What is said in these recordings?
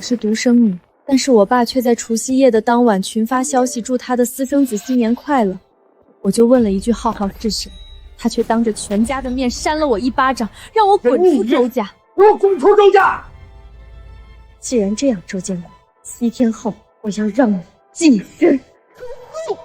我是独生女，但是我爸却在除夕夜的当晚群发消息祝他的私生子新年快乐。我就问了一句浩浩是谁，他却当着全家的面扇了我一巴掌，让我滚出周家。给我滚出周家！既然这样，周建国，7天后我要让你净身出户。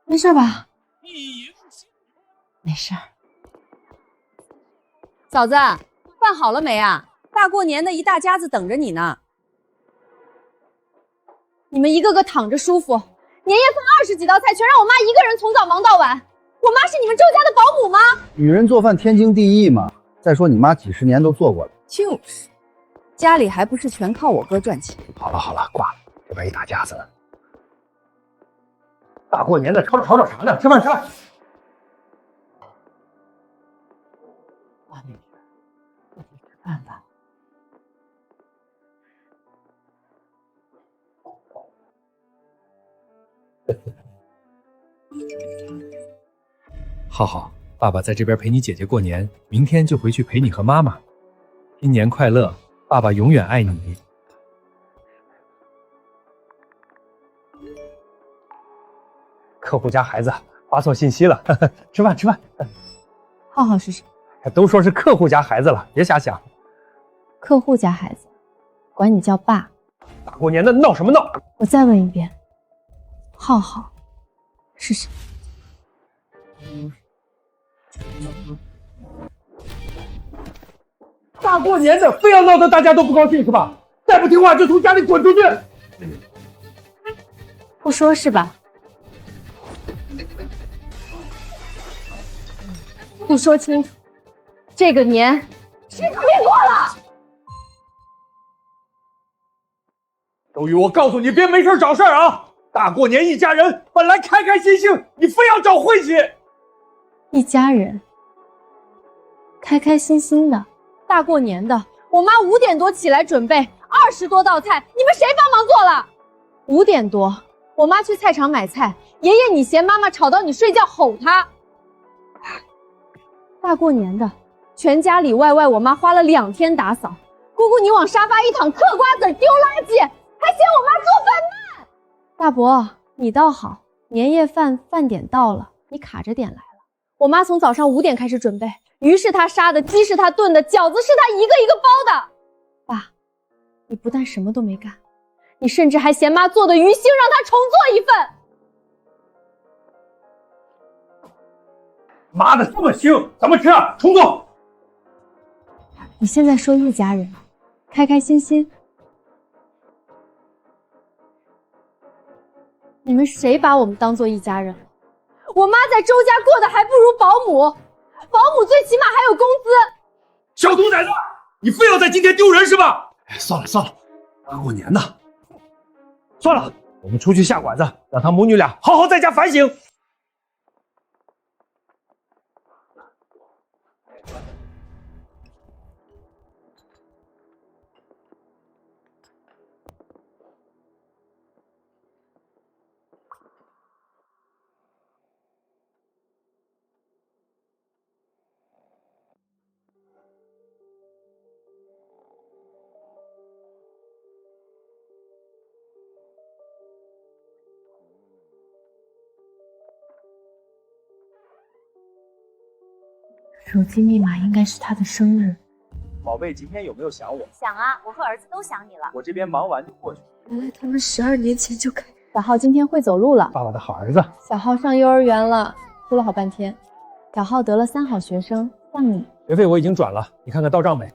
没事吧？没事儿。嫂子，饭好了没啊？大过年的，一大家子等着你呢。你们一个个躺着舒服，年夜饭20几道菜全让我妈一个人从早忙到晚。我妈是你们周家的保姆吗？女人做饭天经地义嘛。再说你妈几十年都做过了。就是，家里还不是全靠我哥赚钱。好了好了，挂了，这边一大家子呢。大过年的吵吵啥呢？吃饭吃饭。妈咪，快去吃饭吧。浩浩，爸爸在这边陪你姐姐过年，明天就回去陪你和妈妈。新年快乐，爸爸永远爱你。客户家孩子发错信息了，吃饭吃饭。浩浩是谁？都说是客户家孩子了，别瞎想。客户家孩子，管你叫爸。大过年的闹什么闹？我再问一遍，浩浩是谁？大过年的非要闹得大家都不高兴是吧？再不听话就从家里滚出去！不说是吧？不说清楚，这个年谁都别过了！周宇，我告诉你，别没事找事儿啊！大过年一家人本来开开心心，你非要找晦气。一家人开开心心的，大过年的，我妈5点多起来准备20多道菜，你们谁帮忙做了？5点多，我妈去菜场买菜，爷爷你嫌妈妈吵到你睡觉，吼她。大过年的，全家里外外，我妈花了2天打扫。姑姑你往沙发一躺，嗑瓜子丢垃圾，还嫌我妈做饭慢。大伯，你倒好，年夜饭饭点到了，你卡着点来了。我妈从早上5点开始准备，鱼是她杀的，鸡是她炖的，饺子是她一个一个包的。爸，你不但什么都没干，你甚至还嫌妈做的鱼腥，让她重做一份。妈的，这么腥，怎么吃啊？重做。你现在说一家人，开开心心，你们谁把我们当做一家人了？我妈在周家过得还不如保姆，保姆最起码还有工资。小兔崽子，你非要在今天丢人是吧？算了算了，大过年的，算了，我们出去下馆子，让他母女俩好好在家反省。手机密码应该是他的生日。宝贝，今天有没有想我？想啊，我和儿子都想你了。我这边忙完就过去。原来他们12年前就开。小浩今天会走路了。爸爸的好儿子。小浩上幼儿园了，哭了好半天。小浩得了3好学生，像你。学费我已经转了，你看看到账没？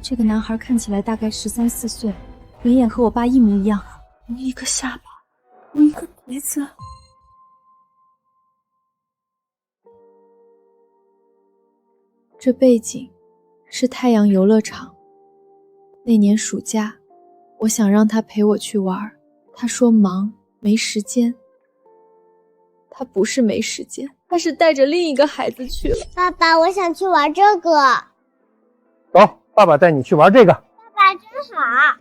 这个男孩看起来大概13、14岁，人眼和我爸一模一样，同一个下巴，同一个鼻子。这背景是太阳游乐场。那年暑假，我想让他陪我去玩，他说忙，没时间。他不是没时间，他是带着另一个孩子去了。爸爸，我想去玩这个。走，爸爸带你去玩这个。爸爸真好。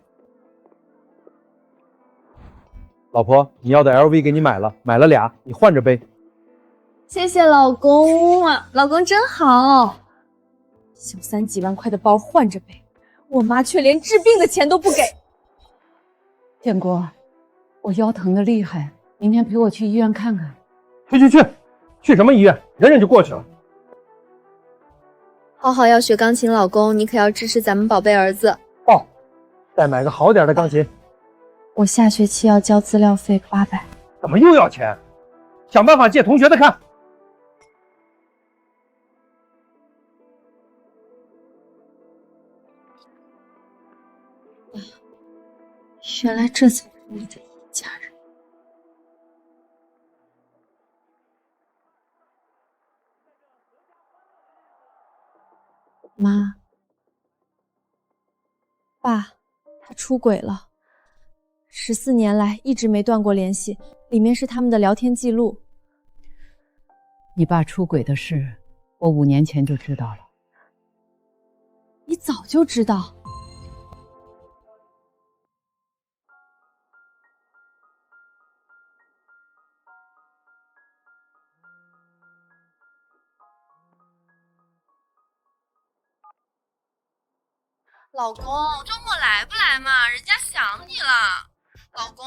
老婆，你要的 LV 给你买了俩，你换着背。谢谢老公啊，老公真好。小三几万块的包换着背，我妈却连治病的钱都不给。建国，我腰疼的厉害，明天陪我去医院看看。去什么医院？忍忍就过去了。浩浩要学钢琴，老公你可要支持咱们宝贝儿子。哦，再买个好点的钢琴。我下学期要交资料费800。怎么又要钱？想办法借同学的看。原来这才是你的一家人。妈，爸，他出轨了，14年来一直没断过联系，里面是他们的聊天记录。你爸出轨的事，我5年前就知道了。你早就知道？老公，周末来不来嘛？人家想你了。老公，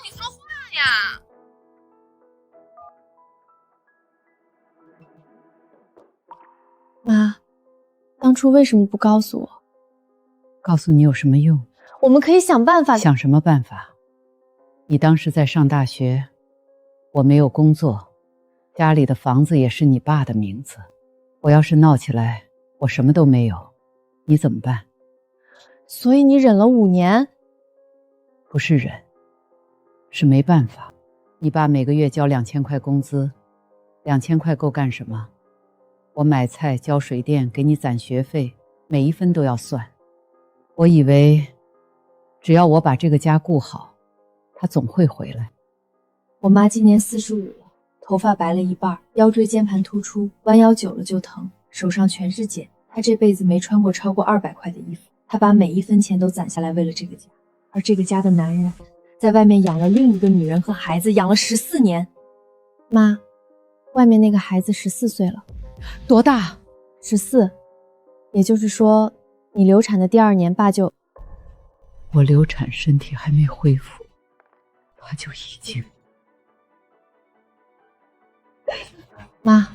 你说话呀！妈，当初为什么不告诉我？告诉你有什么用？我们可以想办法。想什么办法？你当时在上大学，我没有工作，家里的房子也是你爸的名字。我要是闹起来，我什么都没有，你怎么办？所以你忍了5年？不是忍，是没办法。你爸每个月交2000块工资，2000块够干什么？我买菜、交水电，给你攒学费，每一分都要算。我以为只要我把这个家顾好，他总会回来。我妈今年45了，头发白了一半，腰椎间盘突出，弯腰久了就疼，手上全是茧。她这辈子没穿过超过200块的衣服，她把每一分钱都攒下来为了这个家。而这个家的男人在外面养了另一个女人和孩子，养了14年。妈，外面那个孩子14岁了。多大？14。也就是说，你流产的第2年，爸就……我流产，身体还没恢复，他就已经……妈，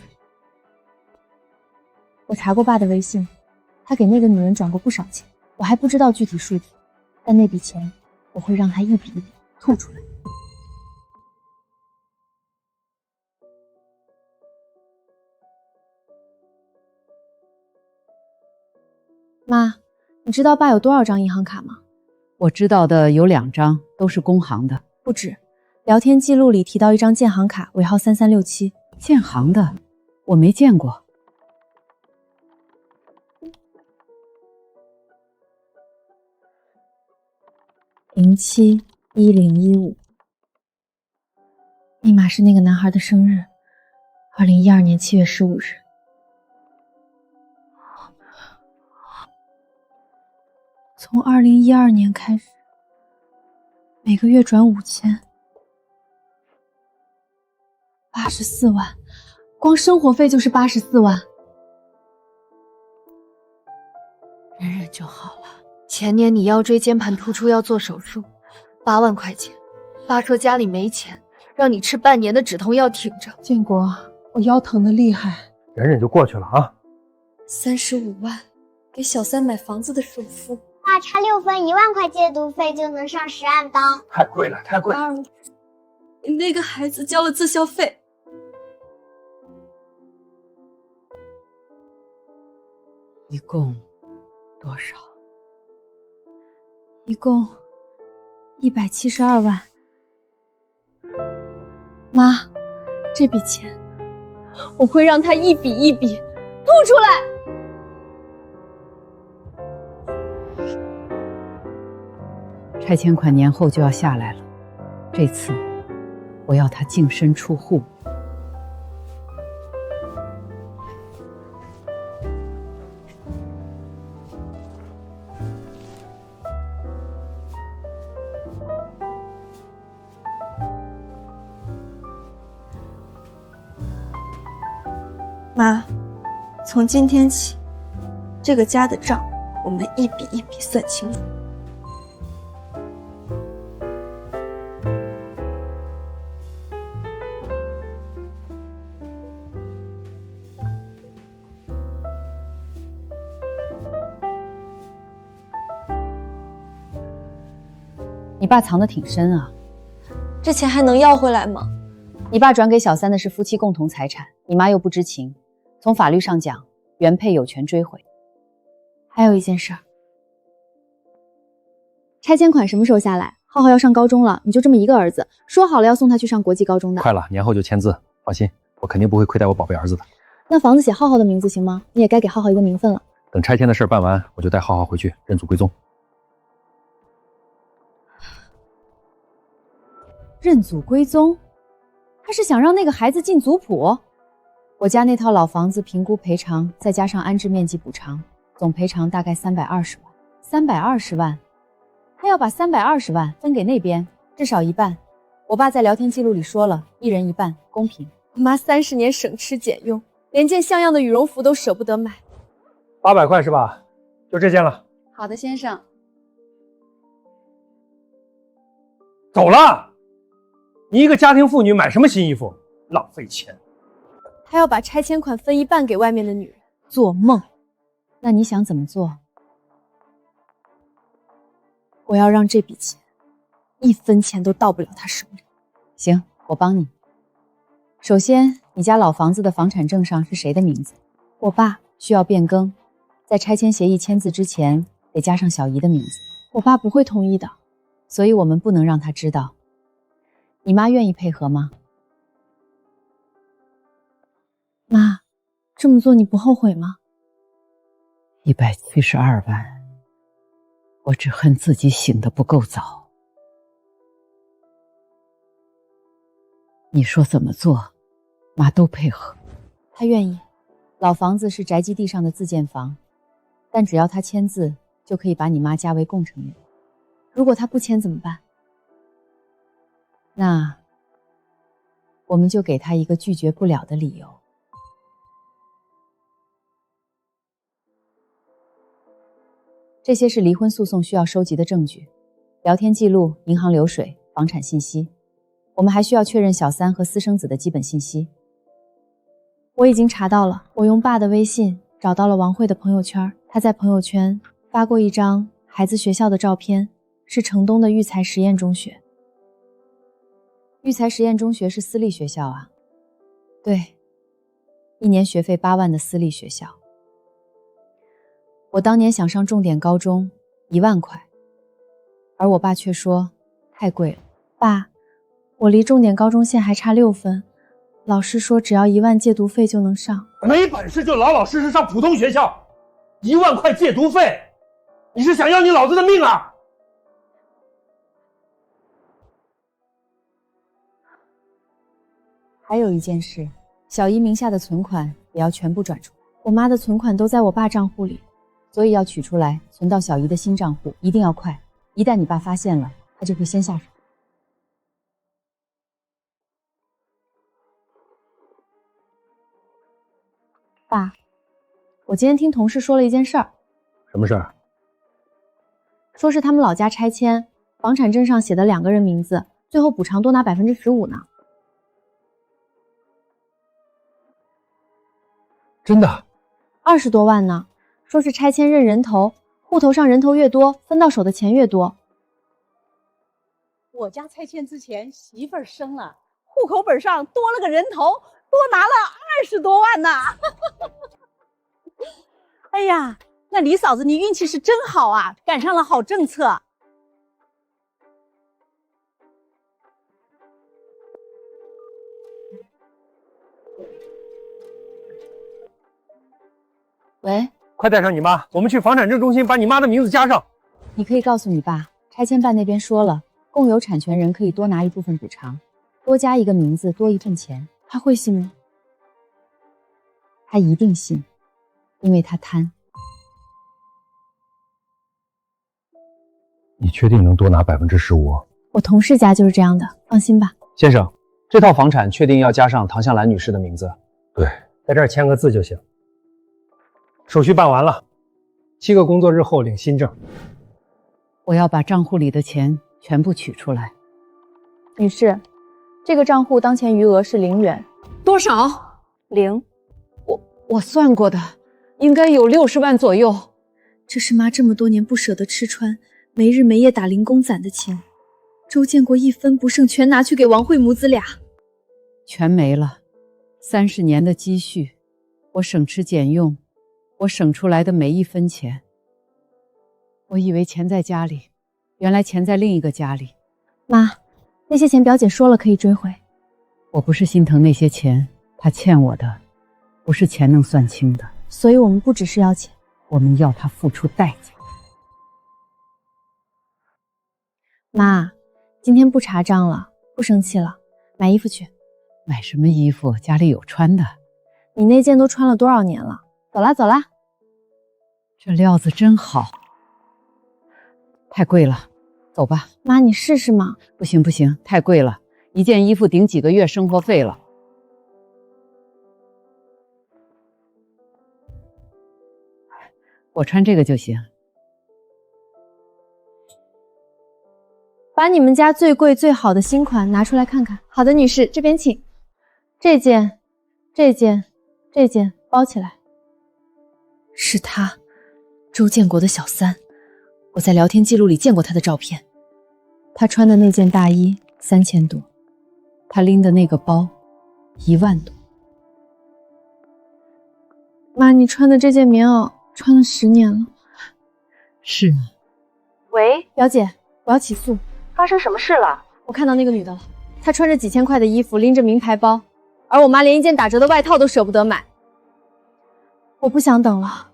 我查过爸的微信，他给那个女人转过不少钱，我还不知道具体数字，但那笔钱我会让他一笔一笔吐出来。妈，你知道爸有多少张银行卡吗？我知道的有2张，都是工行的。不止，聊天记录里提到一张建行卡，尾号3367。建行的，我没见过。071015，密码是那个男孩的生日，2012年7月15日。从2012年开始，每个月转5000。84万，光生活费就是84万。忍忍就好了。前年你腰椎间盘突出要做手术，8万块钱，爸说家里没钱，让你吃半年的止痛药挺着。建国，我腰疼的厉害。忍忍就过去了啊。35万，给小三买房子的首付。爸差6分，1万块戒毒费就能上10万刀。太贵了，太贵了。给那个孩子交了自校费。一共多少？一共172万。妈，这笔钱我会让他一笔一笔吐出来。拆迁款年后就要下来了，这次我要他净身出户。妈，从今天起，这个家的账我们一笔一笔算清楚。你爸藏得挺深啊，这钱还能要回来吗？你爸转给小三的是夫妻共同财产，你妈又不知情，从法律上讲，原配有权追回。还有一件事儿，拆迁款什么时候下来？浩浩要上高中了，你就这么一个儿子，说好了要送他去上国际高中的。快了，年后就签字，放心，我肯定不会亏待我宝贝儿子的。那房子写浩浩的名字行吗？你也该给浩浩一个名分了。等拆迁的事儿办完，我就带浩浩回去认祖归宗。认祖归宗？他是想让那个孩子进族谱？我家那套老房子评估赔偿，再加上安置面积补偿，总赔偿大概320万。320万，他要把320万分给那边，至少一半。我爸在聊天记录里说了，一人一半，公平。我妈30年省吃俭用，连件像样的羽绒服都舍不得买。800块是吧？就这件了。好的，先生。走了。你一个家庭妇女买什么新衣服？浪费钱。他要把拆迁款分一半给外面的女人，做梦。那你想怎么做？我要让这笔钱1分钱都到不了他手里。行，我帮你。首先，你家老房子的房产证上是谁的名字？我爸。需要变更，在拆迁协议签字之前得加上小姨的名字。我爸不会同意的，所以我们不能让他知道。你妈愿意配合吗？妈，这么做你不后悔吗？172万，我只恨自己醒得不够早。你说怎么做，妈都配合。他愿意。老房子是宅基地上的自建房，但只要他签字，就可以把你妈加为共成员。如果他不签怎么办？那我们就给他一个拒绝不了的理由。这些是离婚诉讼需要收集的证据，聊天记录、银行流水、房产信息。我们还需要确认小三和私生子的基本信息。我已经查到了，我用爸的微信找到了王慧的朋友圈，他在朋友圈发过一张孩子学校的照片，是城东的育才实验中学。育才实验中学是私立学校啊？对，1年学费8万的私立学校。我当年想上重点高中，1万块，而我爸却说太贵了。爸，我离重点高中线还差6分，老师说只要1万借读费就能上。没本事就老老实实上普通学校，1万块借读费，你是想要你老子的命啊？还有一件事，小姨名下的存款也要全部转出来。我妈的存款都在我爸账户里，所以要取出来存到小姨的新账户，一定要快。一旦你爸发现了，他就会先下手。爸，我今天听同事说了一件事儿。什么事儿？说是他们老家拆迁，房产证上写的2个人名字，最后补偿多拿15%呢。真的？20多万呢，说是拆迁认人头，户头上人头越多，分到手的钱越多。我家拆迁之前媳妇儿生了，户口本上多了个人头，多拿了20多万呢。哎呀，那李嫂子你运气是真好啊，赶上了好政策。喂，快带上你妈，我们去房产证中心把你妈的名字加上。你可以告诉你爸，拆迁办那边说了，共有产权人可以多拿一部分补偿，多加一个名字，多一份钱。他会信吗？他一定信，因为他贪。你确定能多拿15%？我同事家就是这样的，放心吧。先生，这套房产确定要加上唐向兰女士的名字？对，在这儿签个字就行。手续办完了，7个工作日后领新证。我要把账户里的钱全部取出来。女士，这个账户当前余额是0元。多少？0。我算过的，应该有60万左右。这是妈这么多年不舍得吃穿，没日没夜打零工攒的钱。周建国一分不剩，全拿去给王慧母子俩，全没了。30年的积蓄，我省吃俭用，我省出来的每一分钱。我以为钱在家里，原来钱在另一个家里。妈，那些钱表姐说了可以追回。我不是心疼那些钱，她欠我的不是钱能算清的。所以我们不只是要钱，我们要她付出代价。妈，今天不查账了，不生气了，买衣服去。买什么衣服？家里有穿的。你那件都穿了多少年了？走啦走啦。这料子真好。太贵了，走吧。妈，你试试嘛。不行不行，太贵了，一件衣服顶几个月生活费了。我穿这个就行。把你们家最贵最好的新款拿出来看看。好的，女士，这边请。这件包起来。是他，周建国的小三。我在聊天记录里见过他的照片。他穿的那件大衣3000多，他拎的那个包1万多。妈，你穿的这件棉袄穿了10年了。是啊。喂，表姐，我要起诉。发生什么事了？我看到那个女的了，她穿着几千块的衣服，拎着名牌包，而我妈连一件打折的外套都舍不得买。我不想等了，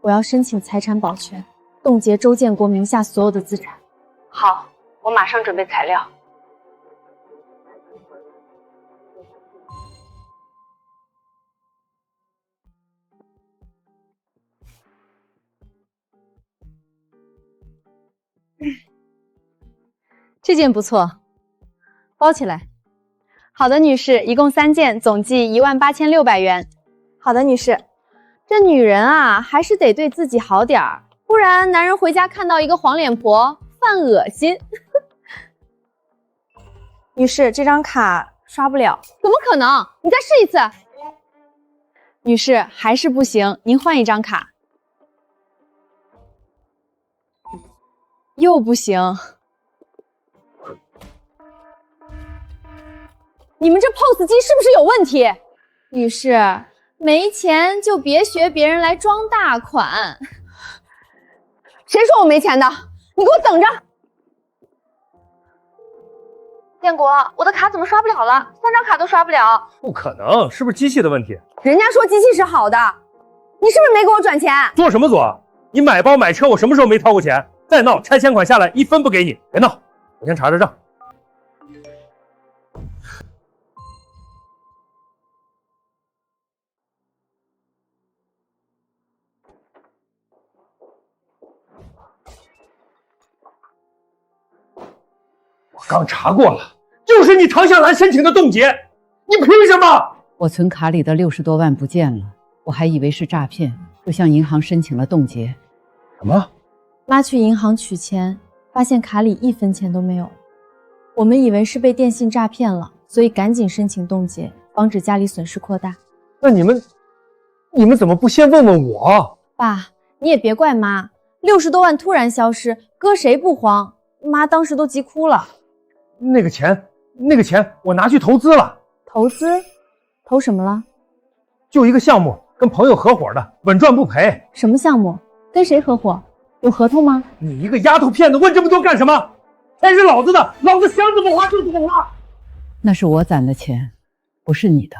我要申请财产保全，冻结周建国名下所有的资产。好，我马上准备材料。这件不错，包起来。好的，女士，一共3件，总计18600元。好的，女士。这女人啊，还是得对自己好点儿，不然男人回家看到一个黄脸婆，犯恶心。女士，这张卡刷不了。怎么可能？你再试一次。女士，还是不行，您换一张卡。又不行。你们这 POS 机是不是有问题？女士，没钱就别学别人来装大款。谁说我没钱的？你给我等着！建国，我的卡怎么刷不了了？3张卡都刷不了。不可能，是不是机器的问题？人家说机器是好的，你是不是没给我转钱？做什么做？你买包买车，我什么时候没掏过钱？再闹，拆迁款下来1分不给你！别闹，我先查查账。刚查过了，就是你唐向兰申请的冻结，你凭什么？我存卡里的60多万不见了，我还以为是诈骗，就向银行申请了冻结。什么？妈去银行取钱，发现卡里1分钱都没有。我们以为是被电信诈骗了，所以赶紧申请冻结，防止家里损失扩大。那你们怎么不先问问我？爸，你也别怪妈，60多万突然消失，搁谁不慌？妈当时都急哭了。那个钱我拿去投资了。投资？投什么了？就一个项目，跟朋友合伙的，稳赚不赔。什么项目？跟谁合伙？有合同吗？你一个丫头片子问这么多干什么？钱是老子的，老子想怎么花就怎么花。那是我攒的钱，不是你的。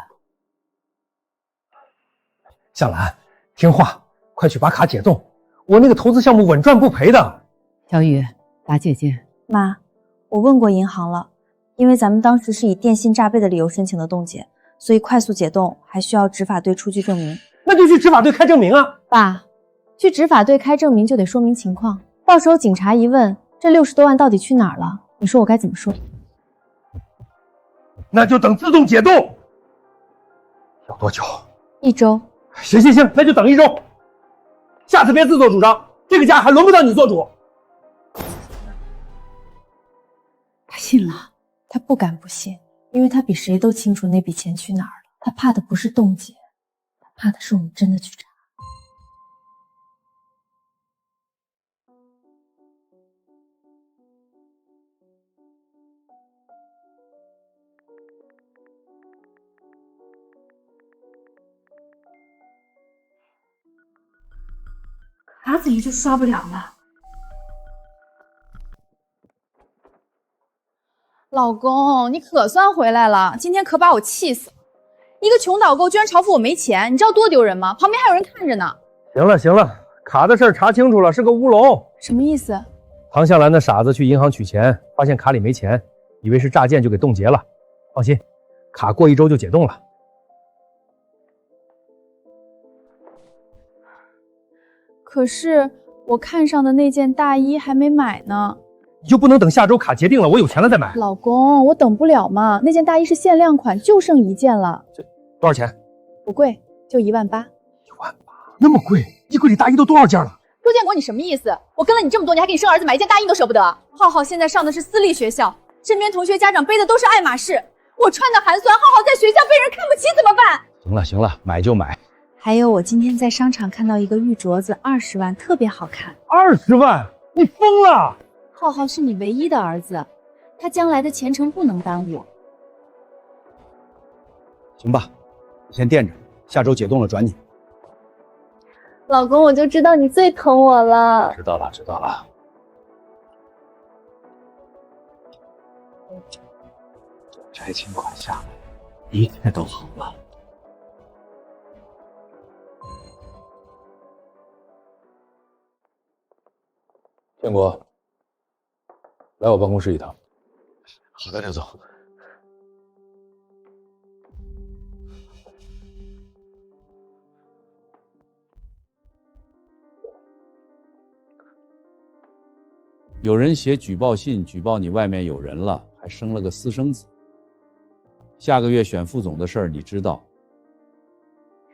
向兰，听话，快去把卡解冻。我那个投资项目稳赚不赔的。小雨，打姐姐。妈，我问过银行了，因为咱们当时是以电信诈备的理由申请的冻结，所以快速解冻还需要执法队出具证明。那就去执法队开证明啊。爸，去执法队开证明就得说明情况，到时候警察一问，这60多万到底去哪儿了？你说我该怎么说？那就等自动解冻。要多久？ 1周。行，那就等1周。下次别自作主张，这个家还轮不到你做主。他信了，他不敢不信，因为他比谁都清楚那笔钱去哪儿了。他怕的不是冻结，他怕的是我们真的去查。卡怎么就刷不了了？老公，你可算回来了，今天可把我气死了。一个穷导购居然嘲讽我没钱，你知道多丢人吗？旁边还有人看着呢。行了，卡的事儿查清楚了，是个乌龙。什么意思？唐向兰的傻子去银行取钱，发现卡里没钱，以为是诈骗就给冻结了。放心，卡过1周就解冻了。可是我看上的那件大衣还没买呢。你就不能等下周卡结定了，我有钱了再买？老公，我等不了嘛，那件大衣是限量款，就剩1件了。这多少钱？不贵，就18000。18000，那么贵？衣柜里大衣都多少件了？周建国，你什么意思？我跟了你这么多年，还给你生儿子买一件大衣都舍不得。浩浩现在上的是私立学校，身边同学家长背的都是爱马仕，我穿的寒酸，浩浩在学校被人看不起怎么办？行了，买就买。还有，我今天在商场看到一个玉镯子，20万，特别好看。20万？你疯了！浩浩是你唯一的儿子，他将来的前程不能耽误。行吧，你先垫着，下周解冻了转你。老公，我就知道你最疼我了。知道了。拆迁款下来，一切都好了。建国，来我办公室一趟。好的，刘总。有人写举报信举报你外面有人了，还生了个私生子。下个月选副总的事儿你知道，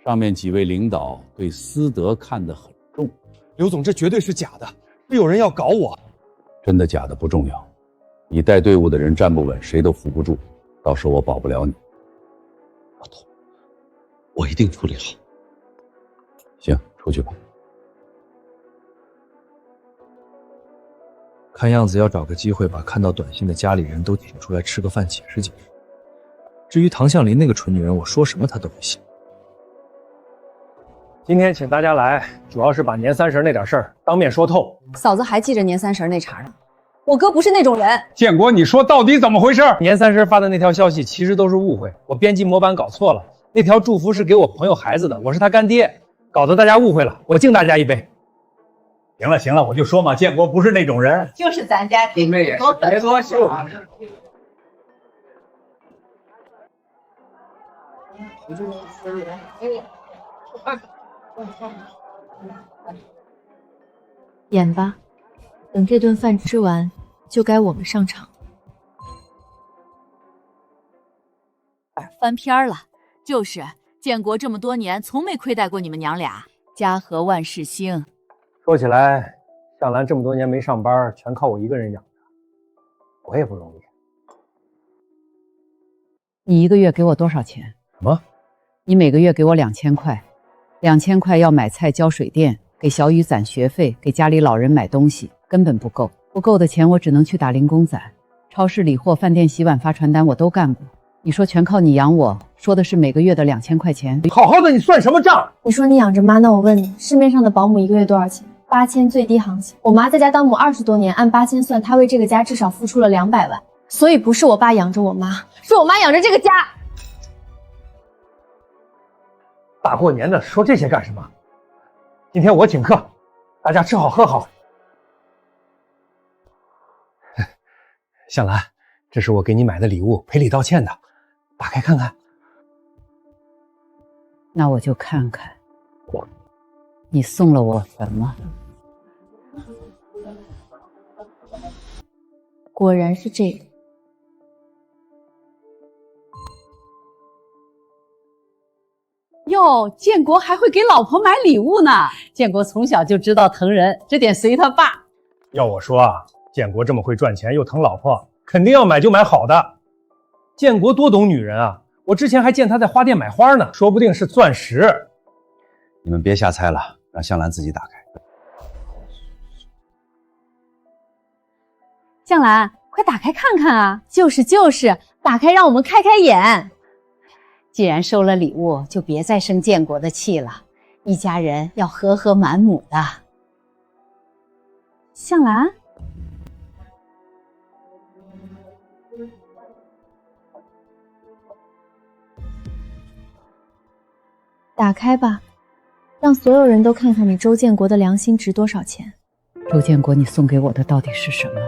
上面几位领导对私德看得很重。刘总，这绝对是假的，是有人要搞我。真的假的不重要，你带队伍的人站不稳，谁都扶不住，到时候我保不了你。我一定处理好。行，出去吧。看样子要找个机会把看到短信的家里人都请出来吃个饭解释解释。至于唐向林那个蠢女人，我说什么她都不信。今天请大家来，主要是把年30那点事儿当面说透。嫂子还记着年30那茬呢，我哥不是那种人。建国，你说到底怎么回事？年30发的那条消息其实都是误会，我编辑模板搞错了，那条祝福是给我朋友孩子的，我是他干爹，搞得大家误会了，我敬大家一杯。行了，我就说嘛，建国不是那种人，就是咱家的，别多说。演吧，等这顿饭吃完，就该我们上场。翻篇了，就是建国这么多年从没亏待过你们娘俩，家和万事兴。说起来，向兰这么多年没上班，全靠我一个人养着，我也不容易。你1个月给我多少钱？什么？你每个月给我2000块，2000块要买菜、交水电，给小雨攒学费，给家里老人买东西，根本不够。不够的钱我只能去打零工攒，超市理货、饭店洗碗、发传单我都干过。你说全靠你养我，说的是每个月的2000块钱。好好的，你算什么账？你说你养着妈，那我问你，市面上的保姆1个月多少钱？8000最低行情。我妈在家当母20多年，按8000算，她为这个家至少付出了200万。所以不是我爸养着我妈，是我妈养着这个家。大过年的说这些干什么？今天我请客，大家吃好喝好。向兰，这是我给你买的礼物，赔礼道歉的，打开看看。那我就看看你送了我什么。果然是这个。哟，哦，建国还会给老婆买礼物呢。建国从小就知道疼人，这点随他爸。要我说啊，建国这么会赚钱又疼老婆，肯定要买就买好的。建国多懂女人啊！我之前还见他在花店买花呢，说不定是钻石。你们别瞎猜了，让向兰自己打开。向兰，快打开看看啊！就是，打开让我们开开眼。既然收了礼物，就别再生建国的气了。一家人要和和满满的。向兰，打开吧，让所有人都看看你周建国的良心值多少钱。周建国，你送给我的到底是什么？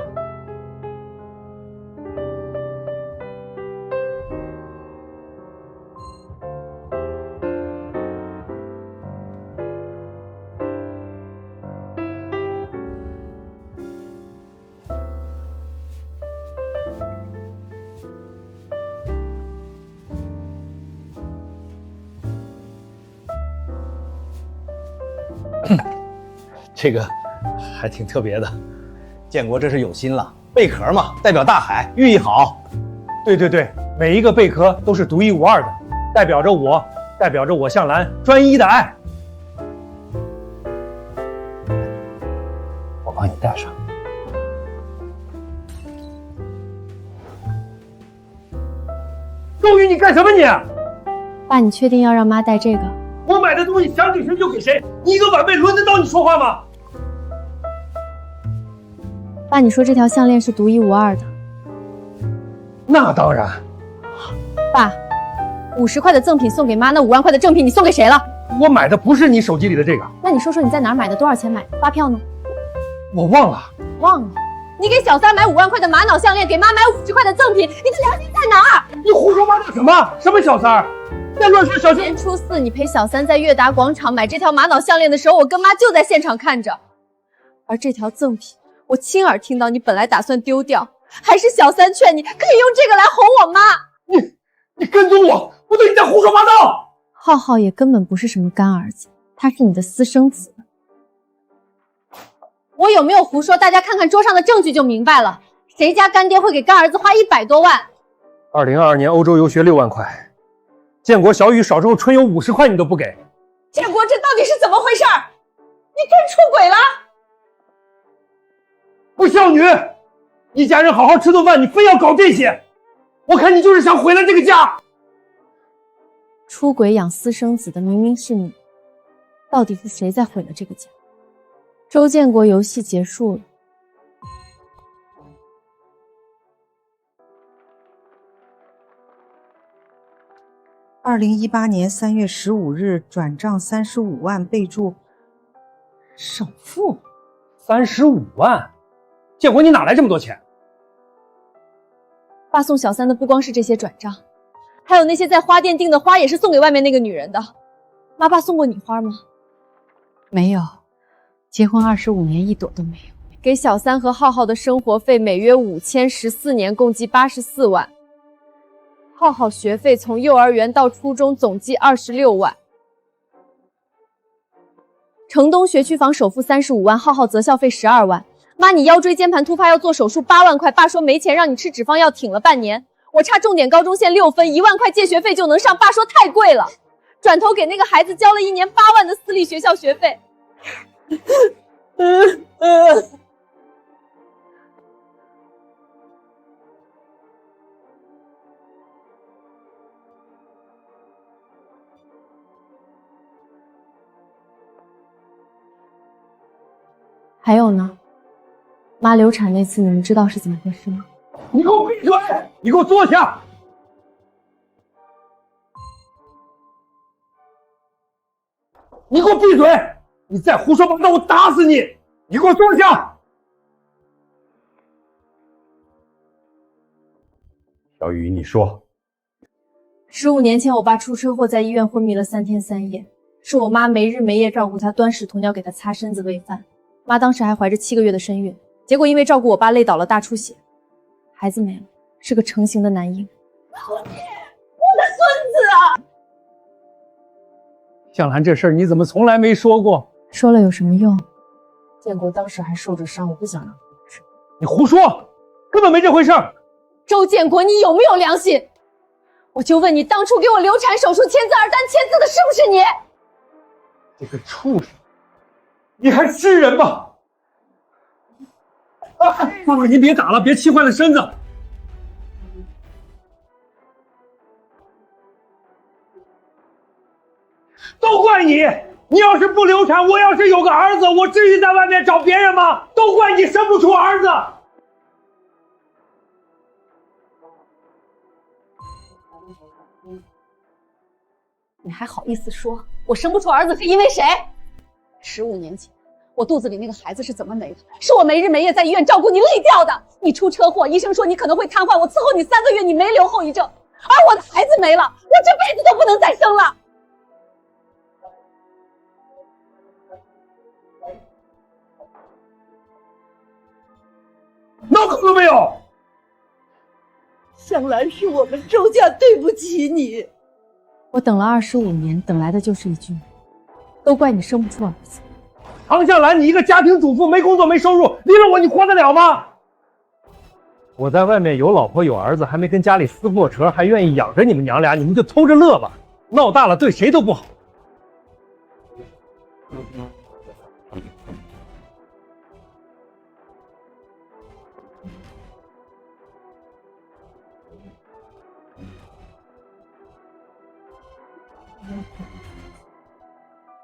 这个还挺特别的。建国这是有心了，贝壳嘛，代表大海，寓意好。对，每一个贝壳都是独一无二的，代表着我向兰专一的爱。我帮你戴上。周瑜，你干什么你？爸，你确定要让妈戴这个？我买的东西想给谁就给谁，你一个晚辈轮得到你说话吗？爸，你说这条项链是独一无二的。那当然。爸，50块的赠品送给妈，那5万块的正品你送给谁了？我买的不是你手机里的这个。那你说说你在哪儿买的，多少钱买的？发票呢？我忘了。忘了？你给小三买5万块的玛瑙项链，给妈买50块的赠品，你的良心在哪儿？你胡说八道什么？什么小三儿？再乱说小心！年初4你陪小三在悦达广场买这条玛瑙项链的时候，我跟妈就在现场看着。而这条赠品，我亲耳听到你本来打算丢掉，还是小三劝你可以用这个来哄我妈。你跟踪我，我对你在胡说八道。浩浩也根本不是什么干儿子，他是你的私生子。我有没有胡说？大家看看桌上的证据就明白了。谁家干爹会给干儿子花100多万？2022年欧洲游学6万块，建国小雨少之后春游50块你都不给。建国，这到底是怎么回事？你真出轨了？不孝女，一家人好好吃顿饭，你非要搞这些，我看你就是想毁了这个家。出轨养私生子的明明是你，到底是谁在毁了这个家？周建国游戏结束了。2018年3月15日转账35万，备注首付。35万？建国，你哪来这么多钱？爸送小三的不光是这些转账，还有那些在花店订的花也是送给外面那个女人的。妈，爸送过你花吗？没有，结婚25年一朵都没有。给小三和浩浩的生活费每月5000，14年共计84万。浩浩学费从幼儿园到初中总计26万。城东学区房首付35万，浩浩择校费12万。妈，你腰椎间盘突发要做手术8万块，爸说没钱让你吃脂肪药挺了半年。我差重点高中线6分，1万块借学费就能上，爸说太贵了。转头给那个孩子交了1年8万的私立学校学费。还有呢，妈流产那次你们知道是怎么回事吗？你给我闭嘴！你给我坐下！你给我闭嘴！你再胡说八道，我打死你！你给我坐下！小雨，你说，15年前我爸出车祸，在医院昏迷了3天3夜，是我妈没日没夜照顾他，端屎鸵鸟给他擦身子喂饭。妈当时还怀着7个月的身孕，结果因为照顾我爸累倒了，大出血，孩子没了，是个成型的男婴。我的孙子啊！向兰，这事儿你怎么从来没说过？说了有什么用？建国当时还受着伤，我不想让他有事。你胡说，根本没这回事儿。周建国，你有没有良心？我就问你，当初给我流产手术签字2单签字的是不是你？这个畜生，你还是人吗？妈妈，您别打了，别气坏了身子。都怪你！你要是不流产，我要是有个儿子，我至于在外面找别人吗？都怪你生不出儿子！你还好意思说我生不出儿子是因为谁？15年前，我肚子里那个孩子是怎么没的？是我没日没夜在医院照顾你累掉的。你出车祸，医生说你可能会瘫痪，我伺候你3个月，你没留后遗症，而我的孩子没了，我这辈子都不能再生了。闹够了没有？向兰，是我们周家对不起你。我等了25年，等来的就是一句，都怪你生不出儿子。唐向兰，你一个家庭主妇，没工作没收入，离了我你活得了吗？我在外面有老婆有儿子，还没跟家里撕破扯，还愿意养着你们娘俩，你们就偷着乐吧，闹大了对谁都不好。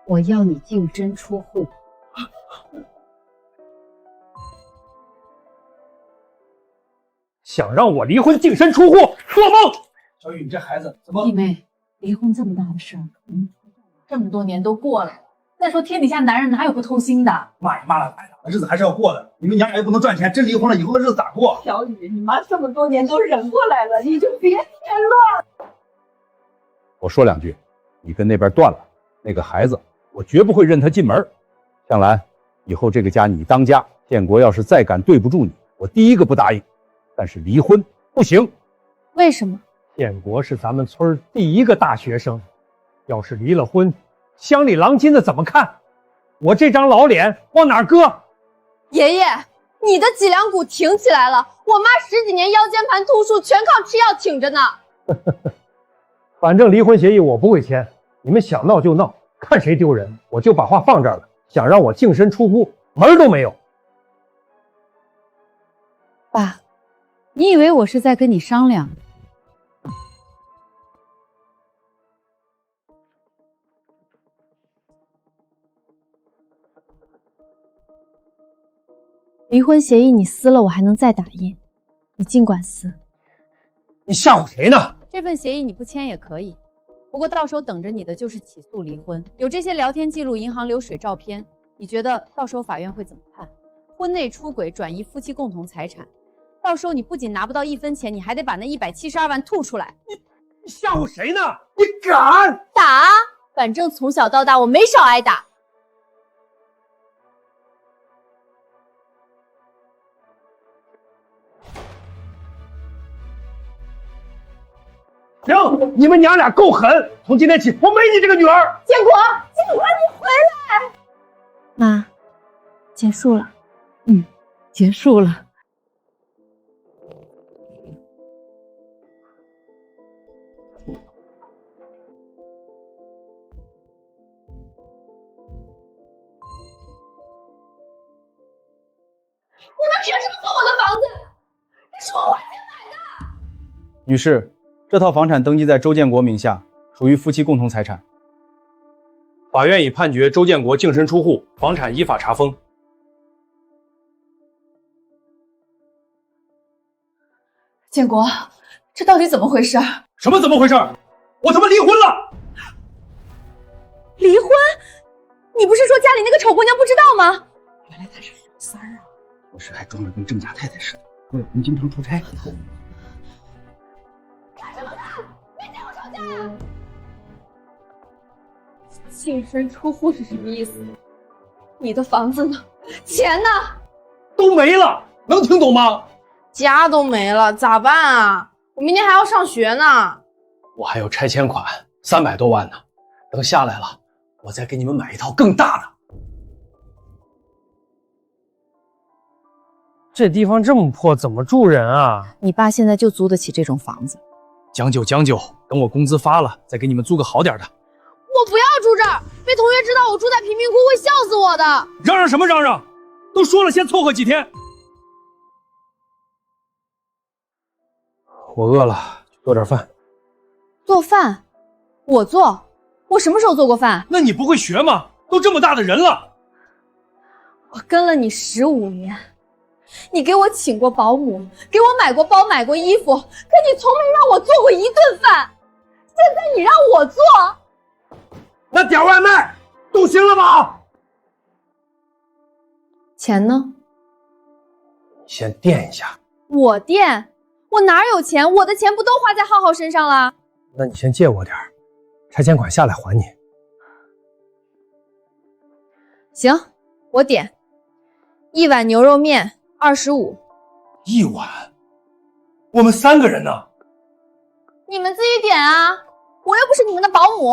我要你净身出户。想让我离婚净身出户，做梦！小雨，你这孩子怎么？弟妹，离婚这么大的事儿，这么多年都过来了。再说天底下男人哪有不偷腥的？骂也骂了，挨打的日子还是要过的。你们娘俩又不能赚钱，真离婚了，以后的日子咋过？小雨，你妈这么多年都忍过来了，你就别添乱。我说2句，你跟那边断了，那个孩子我绝不会认他进门。向兰，以后这个家你当家，建国要是再敢对不住你，我第一个不答应。但是离婚不行。为什么？建国是咱们村第一个大学生，要是离了婚，乡里郎亲的怎么看？我这张老脸往哪搁？爷爷，你的脊梁骨挺起来了，我妈10几年腰间盘突出，全靠吃药挺着呢。反正离婚协议我不会签，你们想闹就闹，看谁丢人，我就把话放这儿了。想让我净身出户，门都没有。爸，你以为我是在跟你商量？离婚协议你撕了，我还能再打印，你尽管撕。你吓唬谁呢？这份协议你不签也可以，不过到时候等着你的就是起诉离婚。有这些聊天记录、银行流水、照片，你觉得到时候法院会怎么判？婚内出轨转移夫妻共同财产，到时候你不仅拿不到1分钱，你还得把那172万吐出来。你吓唬谁呢？你敢打？反正从小到大我没少挨打。行，你们娘俩够狠！从今天起，我没你这个女儿。建国，建国，你回来！妈，结束了。结束了。你们凭什么搜我的房子？这是我花钱买的。女士，这套房产登记在周建国名下，属于夫妻共同财产。法院已判决周建国净身出户，房产依法查封。建国，这到底怎么回事？什么怎么回事？我他妈离婚了！离婚？你不是说家里那个丑姑娘不知道吗？原来她是小三儿啊！不是，还装着跟郑家太太似的，为了红京城出差。干什么呢？别见我吵架呀！净身出户是什么意思？你的房子呢？钱呢？都没了，能听懂吗？家都没了，咋办啊？我明天还要上学呢。我还有拆迁款300多万呢，等下来了，我再给你们买一套更大的。这地方这么破，怎么住人啊？你爸现在就租得起这种房子。将就将就，等我工资发了，再给你们租个好点的。我不要住这儿，被同学知道我住在贫民窟会笑死我的。嚷嚷什么嚷嚷？都说了，先凑合几天。我饿了，去做点饭。做饭？我做？我什么时候做过饭？那你不会学吗？都这么大的人了。我跟了你15年，你给我请过保姆，给我买过包，买过衣服，可你从没让我做过一顿饭。现在你让我做，那点外卖都行了吧？钱呢？先垫一下。我垫？我哪有钱？我的钱不都花在浩浩身上了？那你先借我点儿，拆迁款下来还你。行，我点1碗牛肉面25。1碗？我们3个人呢？你们自己点啊，我又不是你们的保姆。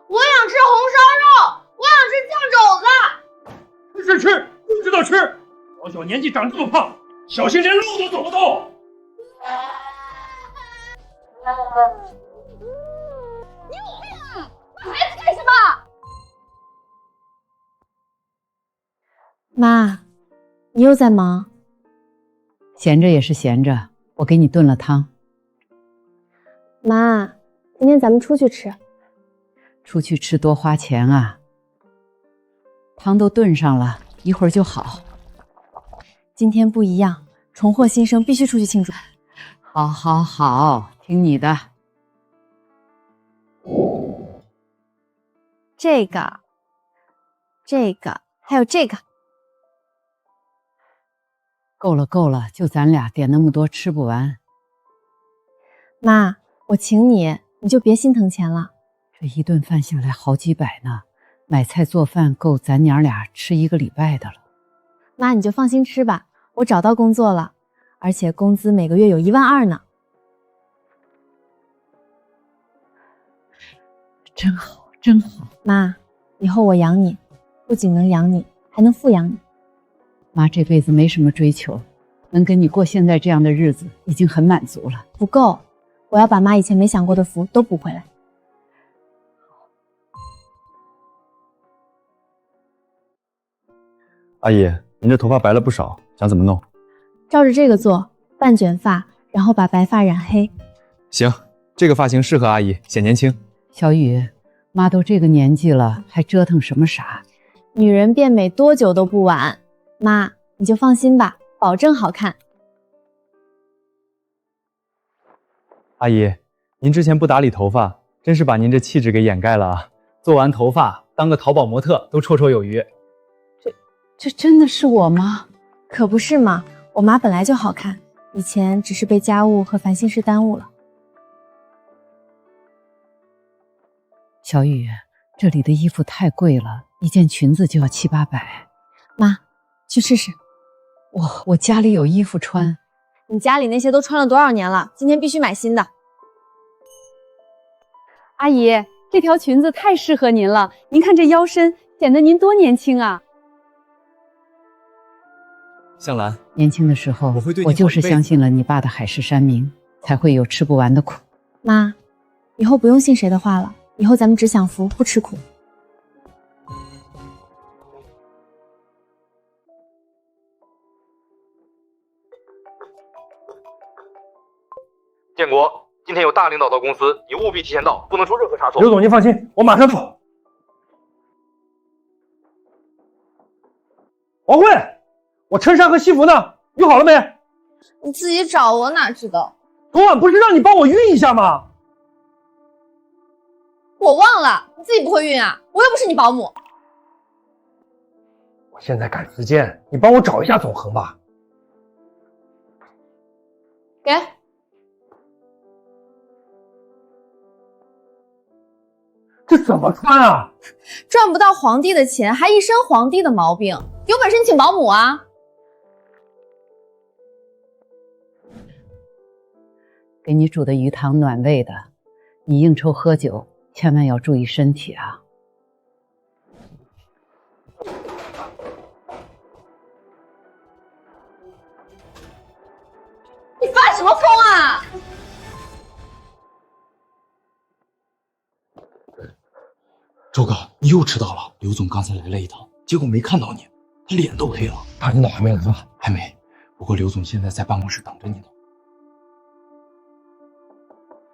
我想吃红烧肉，我想吃酱肘子。吃，不知道吃。小年纪长这么胖，小心连路都走不动。你有病啊！骂孩子干什么？妈，你又在忙？闲着也是闲着，我给你炖了汤。妈，今天咱们出去吃。出去吃多花钱啊。汤都炖上了，一会儿就好。今天不一样，重获新生，必须出去庆祝。好，好，好，听你的。这个，还有这个。够了，够了，就咱俩点那么多吃不完。妈，我请你，你就别心疼钱了。这一顿饭下来好几百呢，买菜做饭够咱娘俩吃1个礼拜的了。妈，你就放心吃吧，我找到工作了，而且工资每个月有12000呢。真好，真好。妈，以后我养你，不仅能养你，还能富养你。妈这辈子没什么追求，能跟你过现在这样的日子已经很满足了。不够，我要把妈以前没享过的福都补回来。阿姨，您这头发白了不少，想怎么弄？照着这个做，半卷发，然后把白发染黑。行，这个发型适合阿姨，显年轻。小雨，妈都这个年纪了，还折腾什么傻？女人变美多久都不晚。妈，你就放心吧，保证好看。阿姨，您之前不打理头发，真是把您这气质给掩盖了啊！做完头发，当个淘宝模特都绰绰有余。这真的是我吗？可不是嘛，我妈本来就好看，以前只是被家务和烦心事耽误了。小雨，这里的衣服太贵了，一件裙子就要700-800。妈，去试试。我家里有衣服穿。你家里那些都穿了多少年了？今天必须买新的。阿姨，这条裙子太适合您了，您看这腰身，显得您多年轻啊！向兰，年轻的时候，我就是相信了你爸的海誓山盟，才会有吃不完的苦。妈，以后不用信谁的话了，以后咱们只享福不吃苦。建国，今天有大领导到公司，你务必提前到，不能出任何差错。刘总，您放心，我马上到。王慧，我衬衫和西服呢？熨好了没？你自己找，我哪知道？昨晚不是让你帮我熨一下吗？我忘了，你自己不会熨啊？我又不是你保姆。我现在赶时间，你帮我找一下总恒吧。给。这怎么穿啊？赚不到皇帝的钱，还一身皇帝的毛病，有本事你请保姆啊！给你煮的鱼汤暖胃的，你应酬喝酒千万要注意身体啊。你发什么疯啊？周哥，你又迟到了。刘总刚才来了一趟，结果没看到你，他脸都黑了。大领导还没来吧？还没。不过刘总现在在办公室等着你呢。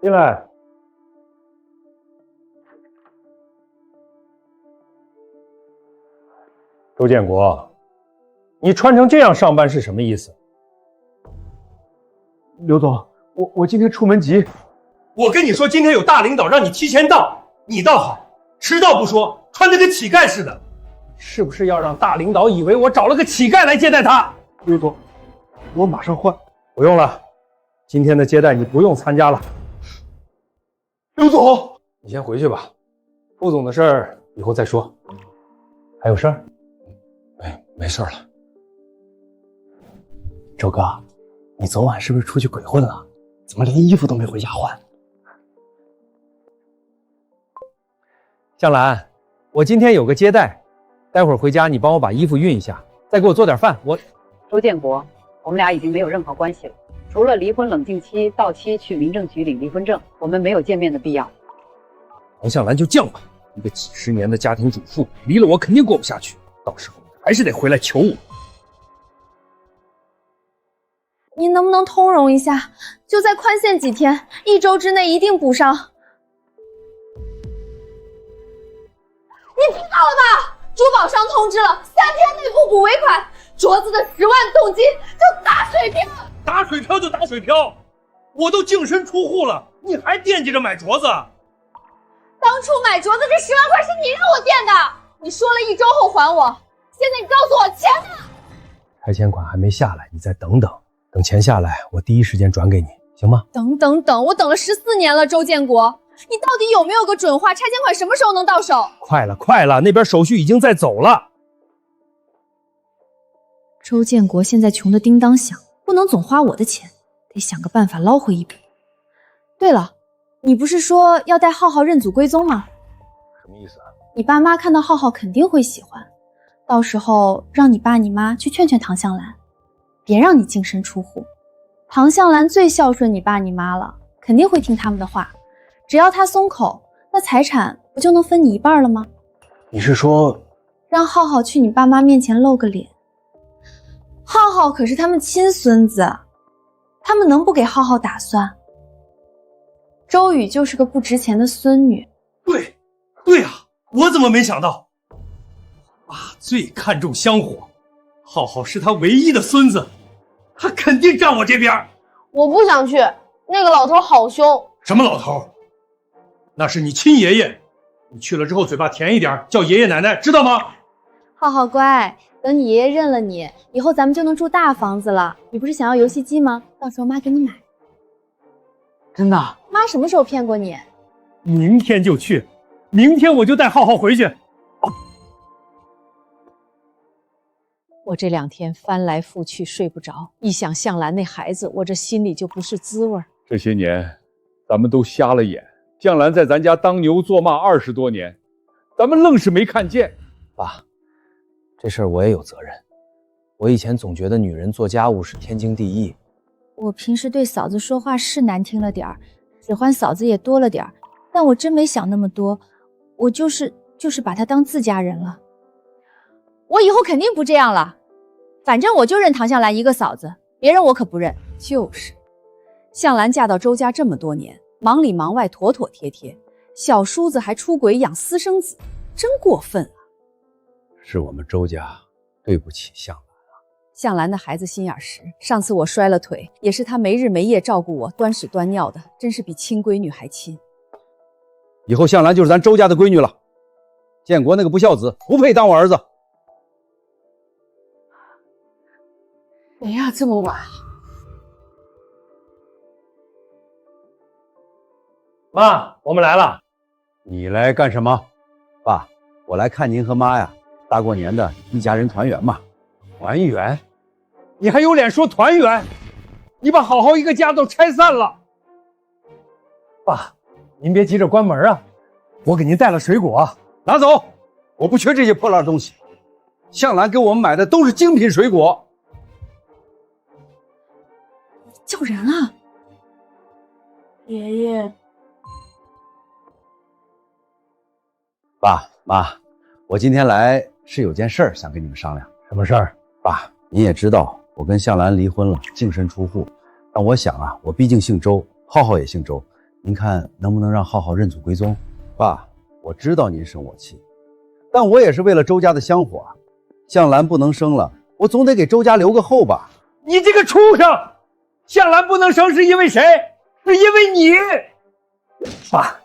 进来。周建国，你穿成这样上班是什么意思？刘总，我今天出门急。我跟你说，今天有大领导让你提前到，你倒好，迟到不说，穿得跟乞丐似的。是不是要让大领导以为我找了个乞丐来接待他？刘总，我马上换。不用了，今天的接待你不用参加了。刘总，你先回去吧，副总的事儿以后再说。还有事儿？没事了。周哥，你昨晚是不是出去鬼混了？怎么连衣服都没回家换？向兰，我今天有个接待，待会儿回家你帮我把衣服熨一下，再给我做点饭。周建国，我们俩已经没有任何关系了，除了离婚冷静期到期去民政局领离婚证，我们没有见面的必要。王向兰就犟吧，一个几十年的家庭主妇，离了我肯定过不下去，到时候还是得回来求我。您能不能通融一下，就再宽限几天，1周之内一定补上。你听到了吧？珠宝商通知了，3天内不补尾款，镯子的10万动金就打水漂。打水漂就打水漂，我都净身出户了，你还惦记着买镯子？当初买镯子这10万块是你让我垫的，你说了1周后还我，现在你告诉我钱呢？拆迁款还没下来，你再等等，等钱下来，我第一时间转给你，行吗？等，我等了14年了，周建国，你到底有没有个准话？拆迁款什么时候能到手？快了，那边手续已经在走了。周建国现在穷得叮当响，不能总花我的钱，得想个办法捞回一笔。对了，你不是说要带浩浩认祖归宗吗？什么意思啊？你爸妈看到浩浩肯定会喜欢，到时候让你爸你妈去劝劝唐向兰，别让你净身出户。唐向兰最孝顺你爸你妈了，肯定会听他们的话。只要他松口，那财产不就能分你一半了吗？你是说让浩浩去你爸妈面前露个脸？浩浩可是他们亲孙子，他们能不给浩浩打算？周雨就是个不值钱的孙女。对啊，我怎么没想到？爸最看重香火，浩浩是他唯一的孙子，他肯定站我这边。我不想去，那个老头好凶。什么老头？那是你亲爷爷，你去了之后嘴巴甜一点，叫爷爷奶奶，知道吗？浩浩乖，等你爷爷认了你，以后咱们就能住大房子了。你不是想要游戏机吗？到时候妈给你买。真的？妈什么时候骗过你？明天就去，明天我就带浩浩回去。我这2天翻来覆去睡不着，一想向兰那孩子，我这心里就不是滋味。这些年，咱们都瞎了眼。向兰在咱家当牛做马20多年，咱们愣是没看见。爸，这事儿我也有责任。我以前总觉得女人做家务是天经地义。我平时对嫂子说话是难听了点儿，使唤嫂子也多了点儿，但我真没想那么多，我就是把她当自家人了。我以后肯定不这样了，反正我就认唐向兰一个嫂子，别人我可不认。就是，向兰嫁到周家这么多年，忙里忙外，妥妥帖帖，小叔子还出轨养私生子，真过分啊！是我们周家对不起向兰。向兰的孩子心眼实，上次我摔了腿，也是她没日没夜照顾我，端屎端尿的，真是比亲闺女还亲。以后向兰就是咱周家的闺女了。建国那个不孝子，不配当我儿子。谁呀，这么晚？妈，我们来了。你来干什么？爸，我来看您和妈呀，大过年的一家人团圆嘛。团圆？你还有脸说团圆？你把好好一个家都拆散了，爸，您别急着关门啊，我给您带了水果，拿走。我不缺这些破烂东西，向兰给我们买的都是精品水果。叫人了。爷爷，爸妈，我今天来是有件事儿想跟你们商量。什么事儿？爸，您也知道我跟向兰离婚了，净身出户。但我想啊，我毕竟姓周，浩浩也姓周，您看能不能让浩浩认祖归宗？爸，我知道您生我气，但我也是为了周家的香火啊。向兰不能生了，我总得给周家留个后吧。你这个畜生！向兰不能生是因为谁？是因为你。爸，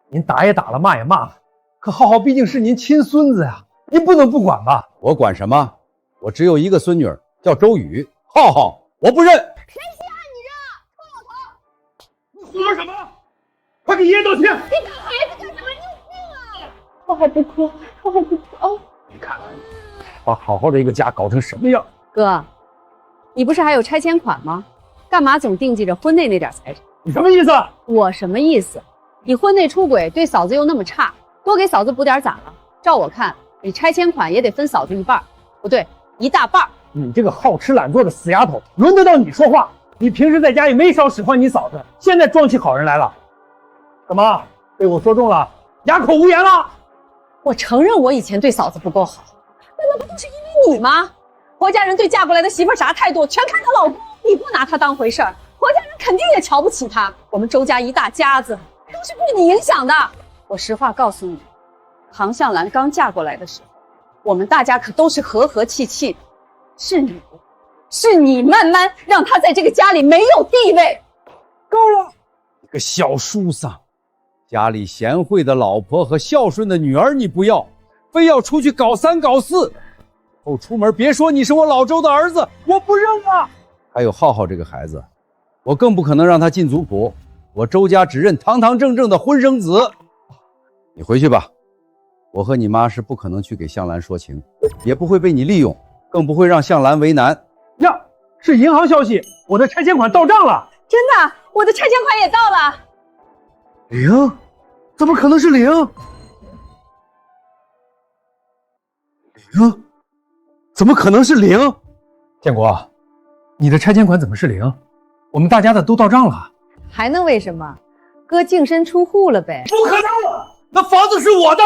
您打也打了，骂也骂了，可浩浩毕竟是您亲孙子呀，您不能不管吧？我管什么？我只有一个孙女儿，叫周雨。浩浩我不认。谁稀罕你这？臭老头！你胡说什么？快给爷爷道歉！你打孩子干什么？你有病啊！浩浩不哭，浩浩不哭啊！你看看，把好好的一个家搞成什么样？哥，你不是还有拆迁款吗？干嘛总惦记着婚内那点财产？你什么意思？我什么意思？你婚内出轨对嫂子又那么差，多给嫂子补点咋了？照我看，你拆迁款也得分嫂子一半，不对，一大半。你这个好吃懒做的死丫头，轮得到你说话？你平时在家也没少使唤你嫂子，现在装起好人来了？怎么被我说中了，哑口无言了？我承认我以前对嫂子不够好，但那不都是因为你吗？婆家人对嫁过来的媳妇啥态度，全看她老公。你不拿她当回事儿，婆家人肯定也瞧不起她。我们周家一大家子都是被你影响的。我实话告诉你，唐向兰刚嫁过来的时候，我们大家可都是和和气气的，是你慢慢让她在这个家里没有地位。够了，你个小叔丧，家里贤惠的老婆和孝顺的女儿你不要，非要出去搞三搞四。后出门别说你是我老周的儿子，我不认了。还有浩浩这个孩子，我更不可能让他进族谱。我周家只认堂堂正正的婚生子。你回去吧，我和你妈是不可能去给向兰说情，也不会被你利用，更不会让向兰为难。呀，是银行消息，我的拆迁款到账了。真的，我的拆迁款也到了。零？怎么可能是零？零？怎么可能是零？建国，你的拆迁款怎么是零？我们大家的都到账了。还能为什么？哥净身出户了呗。不可能，那房子是我的，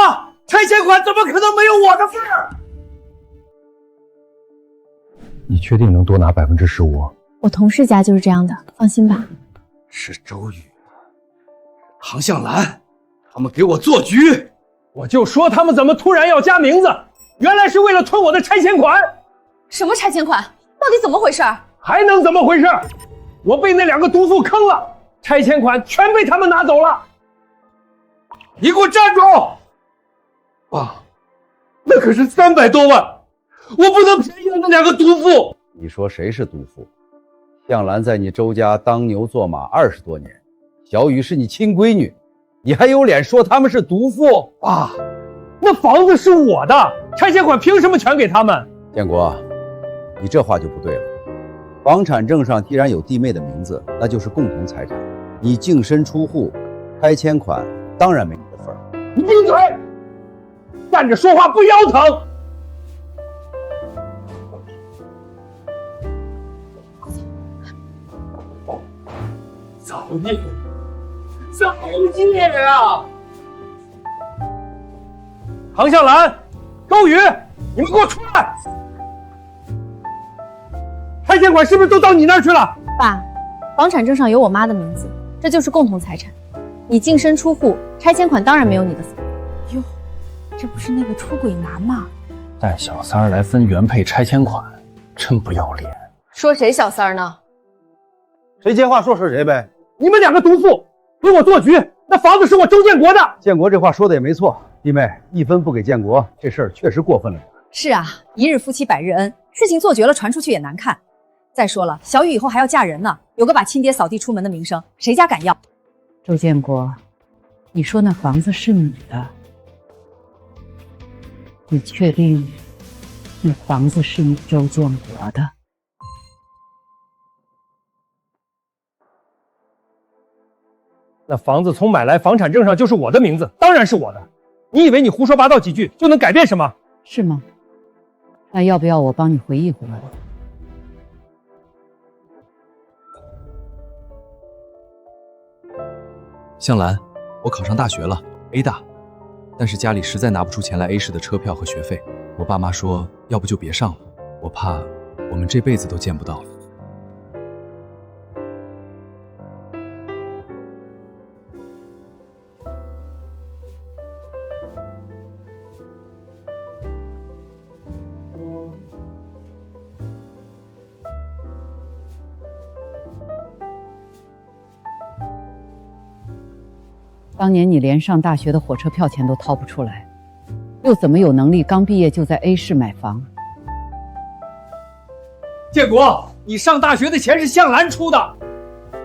拆迁款怎么可能没有我的份儿？你确定能多拿15%？我同事家就是这样的，放心吧。是周雨、唐向兰，他们给我做局。我就说他们怎么突然要加名字，原来是为了吞我的拆迁款。什么拆迁款？到底怎么回事？还能怎么回事？我被那2个毒妇坑了，拆迁款全被他们拿走了。你给我站住！爸，那可是300多万，我不能便宜了那2个毒妇。你说谁是毒妇？向兰在你周家当牛做马20多年，小雨是你亲闺女，你还有脸说他们是毒妇？爸，那房子是我的，拆迁款凭什么全给他们？建国，你这话就不对了。房产证上既然有弟妹的名字，那就是共同财产。你净身出户，拆迁款当然没你的份儿。你闭嘴！站着说话不腰疼。造孽！造孽啊！唐向兰、周雨，你们给我出来！拆迁款是不是都到你那儿去了？爸，房产证上有我妈的名字，这就是共同财产。你净身出户，拆迁款当然没有你的份。哟，这不是那个出轨男吗？带小三儿来分原配拆迁款，真不要脸。说谁小三儿呢？谁接话说谁呗。你们2个毒妇给我做局，那房子是我周建国的。建国这话说的也没错，弟妹1分不给建国，这事儿确实过分了。是啊，一日夫妻百日恩，事情做绝了，传出去也难看。再说了，小雨以后还要嫁人呢，有个把亲爹扫地出门的名声，谁家敢要？周建国，你说那房子是你的，你确定那房子是你周建国的？那房子从买来房产证上就是我的名字，当然是我的。你以为你胡说八道几句就能改变什么？是吗？那要不要我帮你回忆回忆？向兰，我考上大学了 ，A 大，但是家里实在拿不出钱来 A 市的车票和学费。我爸妈说，要不就别上了，我怕我们这辈子都见不到了。当年你连上大学的火车票钱都掏不出来，又怎么有能力刚毕业就在 A 市买房？建国，你上大学的钱是向兰出的，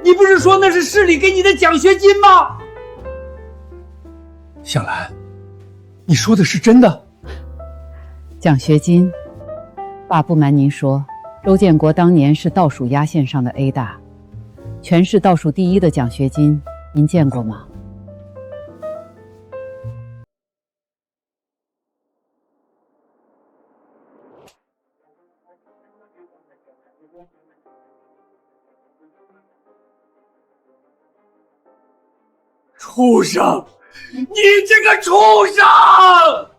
你不是说那是市里给你的奖学金吗？向兰，你说的是真的？奖学金，爸不瞒您说，周建国当年是倒数压线上的 A 大，全市倒数第一的奖学金，您见过吗？畜生！你这个畜生！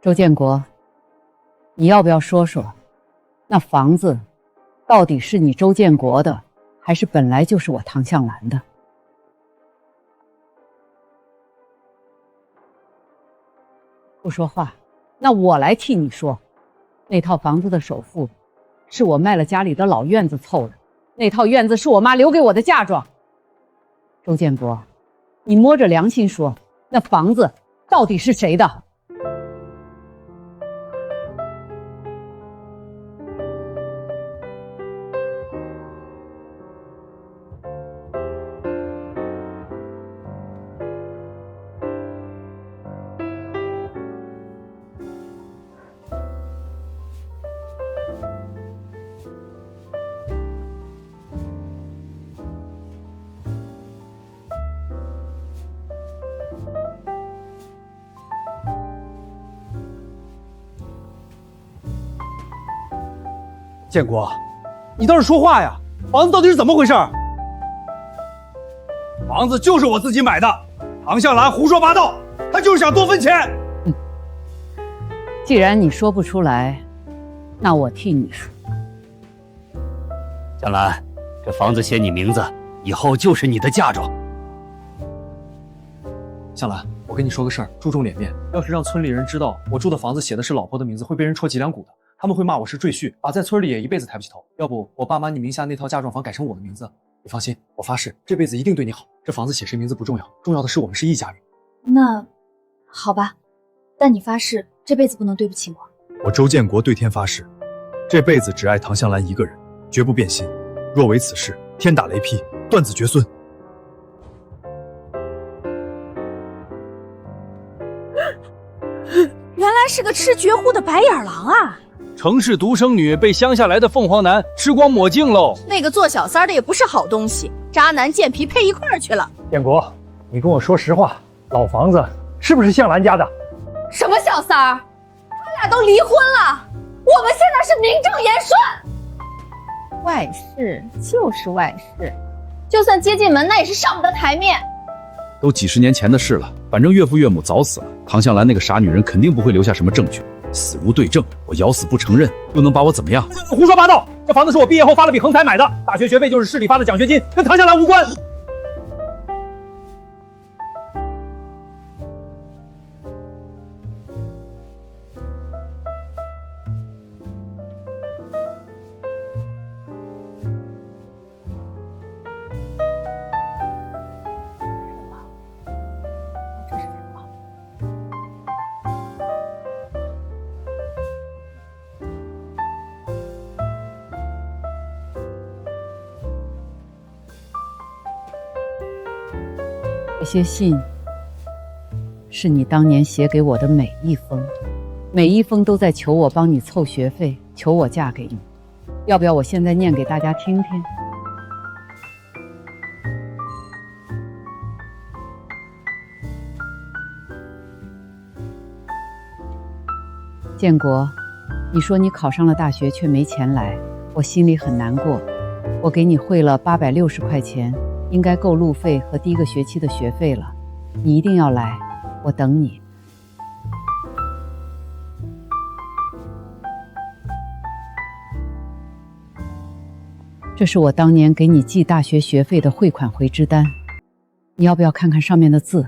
周建国，你要不要说说，那房子到底是你周建国的，还是本来就是我唐向兰的？不说话，那我来替你说。那套房子的首付是我卖了家里的老院子凑的，那套院子是我妈留给我的嫁妆。周建国，你摸着良心说，那房子到底是谁的？建国，你倒是说话呀！房子到底是怎么回事？房子就是我自己买的，唐向兰胡说八道，他就是想多分钱。既然你说不出来，那我替你说。向兰，这房子写你名字，以后就是你的嫁妆。向兰，我跟你说个事儿，注重脸面。要是让村里人知道我住的房子写的是老婆的名字，会被人戳脊梁骨的。他们会骂我是赘婿，在村里也一辈子抬不起头。要不我爸妈你名下那套嫁妆房改成我的名字，你放心，我发誓这辈子一定对你好。这房子写谁名字不重要，重要的是我们是一家人。那好吧，但你发誓这辈子不能对不起我。我周建国对天发誓，这辈子只爱唐向兰一个人，绝不变心。若违此事，天打雷劈，断子绝孙。原来是个吃绝户的白眼狼啊！城市独生女被乡下来的凤凰男吃光抹净喽。那个做小三的也不是好东西，渣男贱皮配一块儿去了。建国，你跟我说实话，老房子是不是向兰家的？什么小三儿？他俩都离婚了，我们现在是名正言顺。外事就是外事，就算接进门，那也是上不得台面。都几十年前的事了，反正岳父岳母早死了，唐向兰那个傻女人肯定不会留下什么证据，死无对证，我咬死不承认，又能把我怎么样？胡说八道！这房子是我毕业后发了笔横财买的，大学学费就是市里发的奖学金，跟唐向兰无关。这些信是你当年写给我的每一封，每一封都在求我帮你凑学费，求我嫁给你。要不要我现在念给大家听听？建国，你说你考上了大学却没钱来，我心里很难过。我给你汇了860块钱，应该够路费和第一个学期的学费了。你一定要来，我等你。这是我当年给你寄大学学费的汇款回支单，你要不要看看上面的字？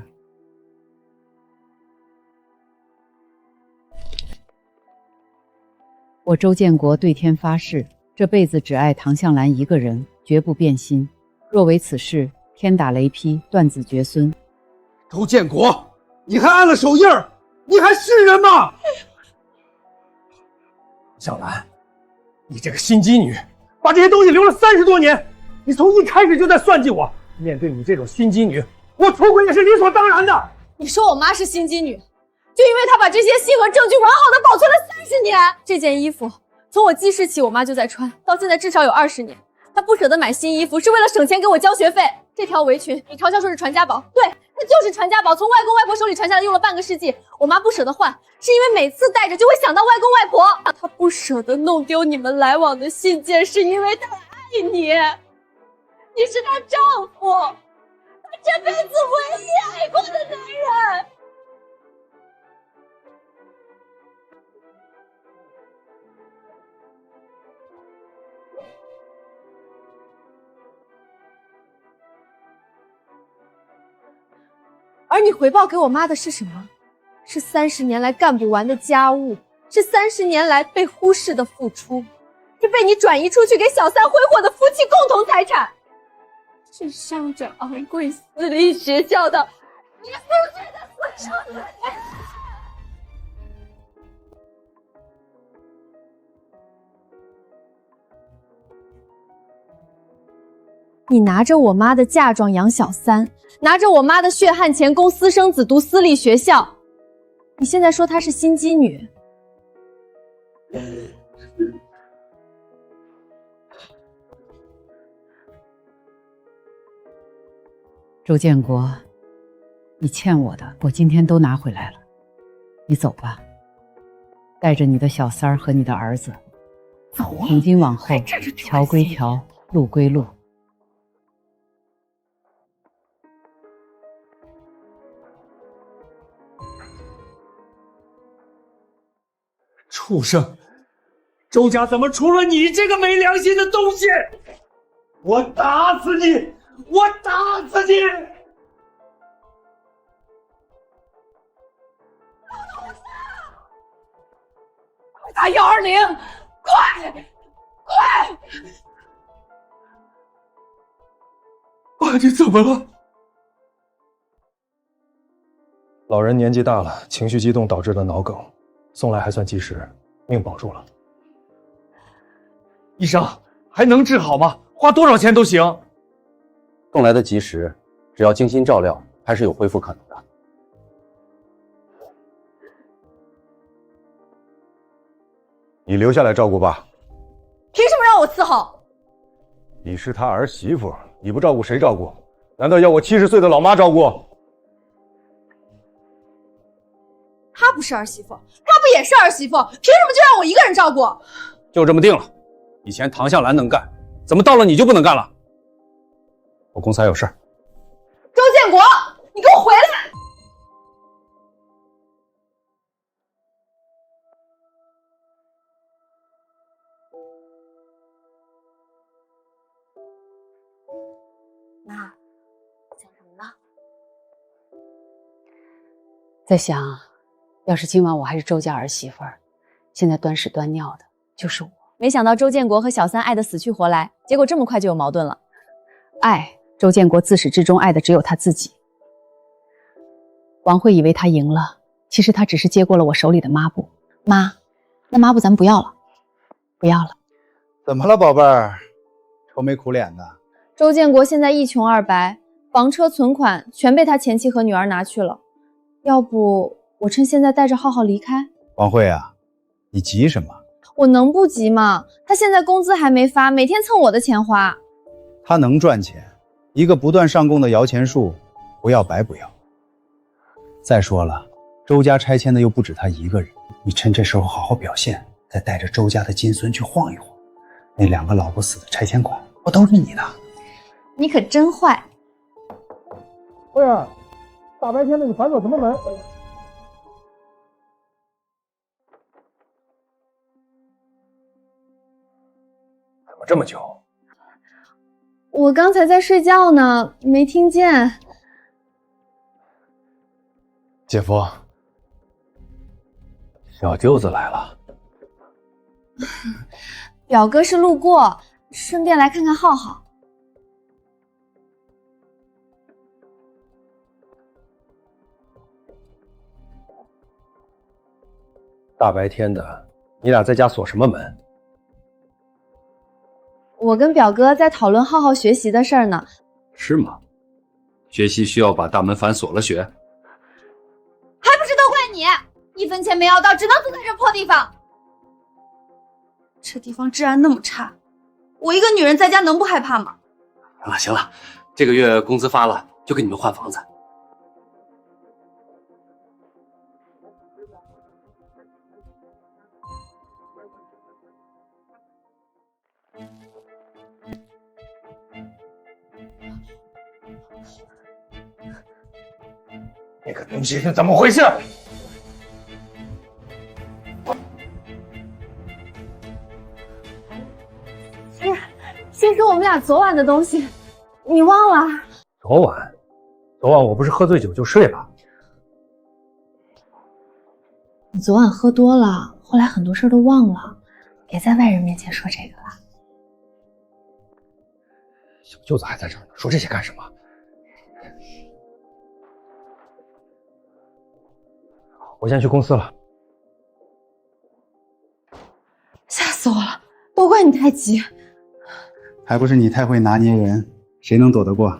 我周建国对天发誓，这辈子只爱唐向兰一个人，绝不变心。若违此事，天打雷劈，断子绝孙。周建国，你还按了手印儿，你还是人吗？小兰，你这个心机女，把这些东西留了30多年，你从一开始就在算计我。面对你这种心机女，我出轨也是理所当然的。你说我妈是心机女，就因为她把这些信和证据完好的保存了30年。这件衣服从我记事起，我妈就在穿，到现在至少有20年。她不舍得买新衣服，是为了省钱给我交学费。这条围裙，你嘲笑说是传家宝，对，它就是传家宝，从外公外婆手里传下来，用了半个世纪。我妈不舍得换，是因为每次带着就会想到外公外婆。她不舍得弄丢你们来往的信件，是因为她爱你，你是她丈夫，她这辈子唯一爱过的男人。而你回报给我妈的是什么？是30年来干不完的家务，是30年来被忽视的付出，是被你转移出去给小三挥霍的夫妻共同财产，是上着昂贵私立学校的你付出的私生子。你拿着我妈的嫁妆养小三，拿着我妈的血汗钱供私生子读私立学校，你现在说她是心机女？周建国，你欠我的，我今天都拿回来了。你走吧，带着你的小三儿和你的儿子。走啊！从今往后，桥归桥，路归路。畜生！周家怎么出了你这个没良心的东西？我打死你！我打死你！快打120！快！爸，你怎么了？老人年纪大了，情绪激动导致的脑梗，送来还算及时，命保住了。医生，还能治好吗？花多少钱都行。送来的及时，只要精心照料，还是有恢复可能的。你留下来照顾爸。凭什么让我伺候？你是他儿媳妇，你不照顾谁照顾？难道要我70岁的老妈照顾？她不是儿媳妇，她不也是儿媳妇？凭什么就让我一个人照顾？就这么定了。以前唐向兰能干，怎么到了你就不能干了？我公司还有事儿。周建国，你给我回来！妈，想什么呢？在想，要是今晚我还是周家儿媳妇儿，现在端屎端尿的就是我。没想到周建国和小三爱得死去活来，结果这么快就有矛盾了。爱，周建国自始至终爱的只有他自己。王慧以为他赢了，其实他只是接过了我手里的抹布。妈，那抹布咱们不要了，不要了。怎么了，宝贝儿？愁眉苦脸的。周建国现在一穷二白，房车存款全被他前妻和女儿拿去了。要不我趁现在带着浩浩离开？王慧啊，你急什么？我能不急吗？他现在工资还没发，每天蹭我的钱花。他能赚钱，一个不断上供的摇钱树，不要白不要。再说了，周家拆迁的又不止他一个人。你趁这时候好好表现，再带着周家的金孙去晃一晃，那2个老不死的拆迁款不都是你的？你可真坏！慧儿，大白天的你反锁什么门？怎么这么久？我刚才在睡觉呢，没听见。姐夫，小舅子来了。表哥是路过，顺便来看看浩浩。大白天的，你俩在家锁什么门？我跟表哥在讨论浩浩学习的事儿呢。是吗？学习需要把大门反锁了学？还不是都怪你，1分钱没要到，只能堵在这破地方。这地方治安那么差，我一个女人在家能不害怕吗？行了行了，这个月工资发了，就给你们换房子。那个东西是怎么回事？是我们俩昨晚的东西，你忘了？昨晚我不是喝醉酒就睡了。你昨晚喝多了，后来很多事都忘了，别在外人面前说这个了。小舅子还在这儿呢，说这些干什么？我先去公司了。吓死我了，都怪你太急。还不是你太会拿捏人，谁能躲得过？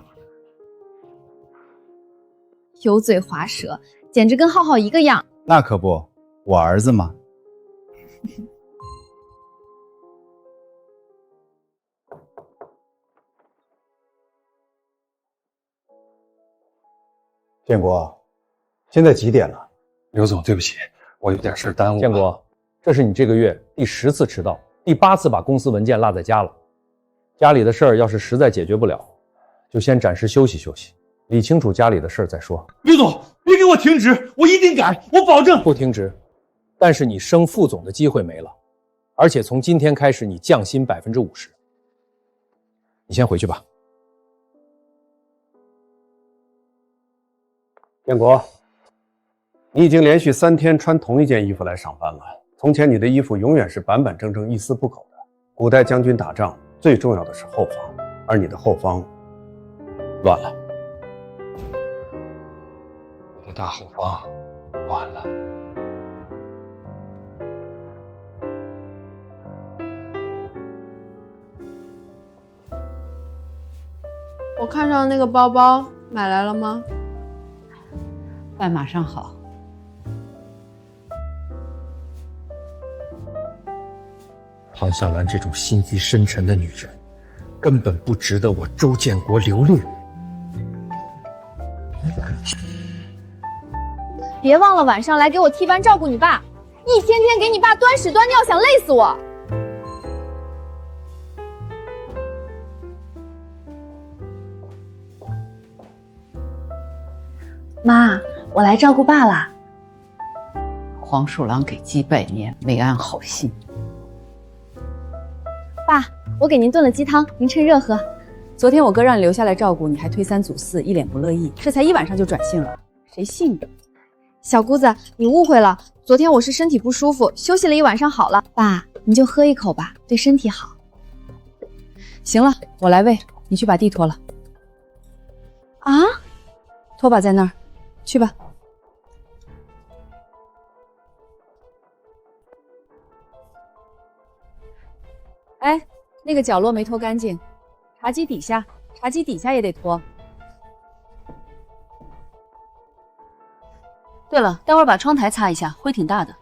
油嘴滑舌，简直跟浩浩一个样。那可不，我儿子嘛。建国，现在几点了？刘总，对不起，我有点事耽误了。建国，这是你这个月第10次迟到，第8次把公司文件落在家了。家里的事儿要是实在解决不了，就先暂时休息休息，理清楚家里的事儿再说。刘总，别给我停职，我一定改，我保证不停职。但是你升副总的机会没了，而且从今天开始你降薪50%。你先回去吧。建国，你已经连续3天穿同一件衣服来上班了。从前你的衣服永远是板板正正、一丝不苟的。古代将军打仗最重要的是后方，而你的后方乱了。我的大后方乱了。我看上的那个包包买来了吗？饭马上好。庞向兰这种心机深沉的女人，根本不值得我周建国留恋。别忘了晚上来给我替班照顾你爸，一天天给你爸端屎端尿，想累死我。妈，我来照顾爸啦。黄鼠狼给鸡拜年，没安好心。爸，我给您炖了鸡汤，您趁热喝。昨天我哥让你留下来照顾，你还推三阻四，一脸不乐意，这才1晚上就转性了，谁信你？小姑子，你误会了，昨天我是身体不舒服，休息了1晚上好了。爸，你就喝一口吧，对身体好。行了，我来喂，你去把地拖了。啊？拖把在那儿，去吧。哎，那个角落没拖干净，茶几底下也得拖。对了，待会儿把窗台擦一下，灰挺大的。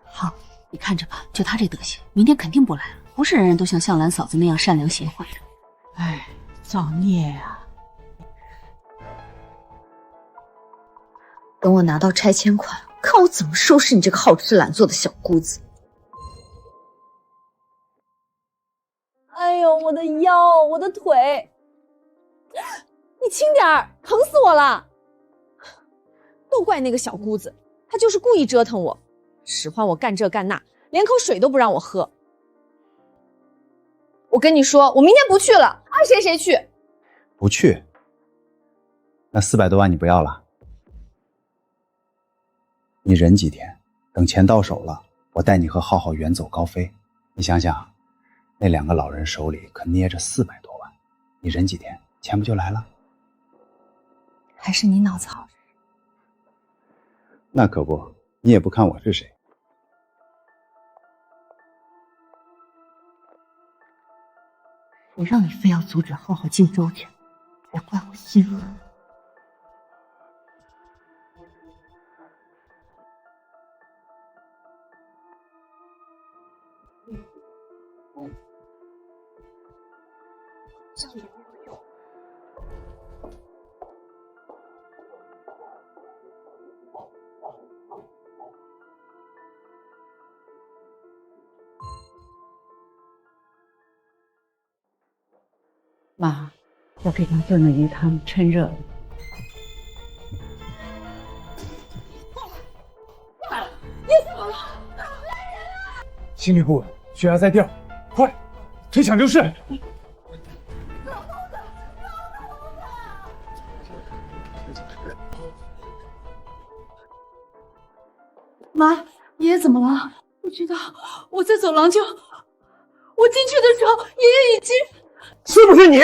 好，你看着吧，就他这德行，明天肯定不来了。不是人人都像向兰嫂子那样善良贤惠的。哎，造孽呀！等我拿到拆迁款，看我怎么收拾你这个好吃懒做的小姑子！哎呦，我的腰，我的腿！你轻点儿，疼死我了！都怪那个小姑子，她就是故意折腾我，使唤我干这干那，连口水都不让我喝。我跟你说，我明天不去了，爱谁谁去。不去，那400多万你不要了？你忍几天，等钱到手了，我带你和浩浩远走高飞。你想想，那2个老人手里可捏着400多万，你忍几天，钱不就来了？还是你脑子好。那可不，你也不看我是谁。谁让你非要阻止浩浩进周家，别怪我心狠。妈，我给您炖了鱼汤，趁热。你怎么了？心率不稳，血压在掉，快，推抢救室！妈，爷爷怎么了？不知道，我在走廊我进去的时候，爷爷已经……是不是你？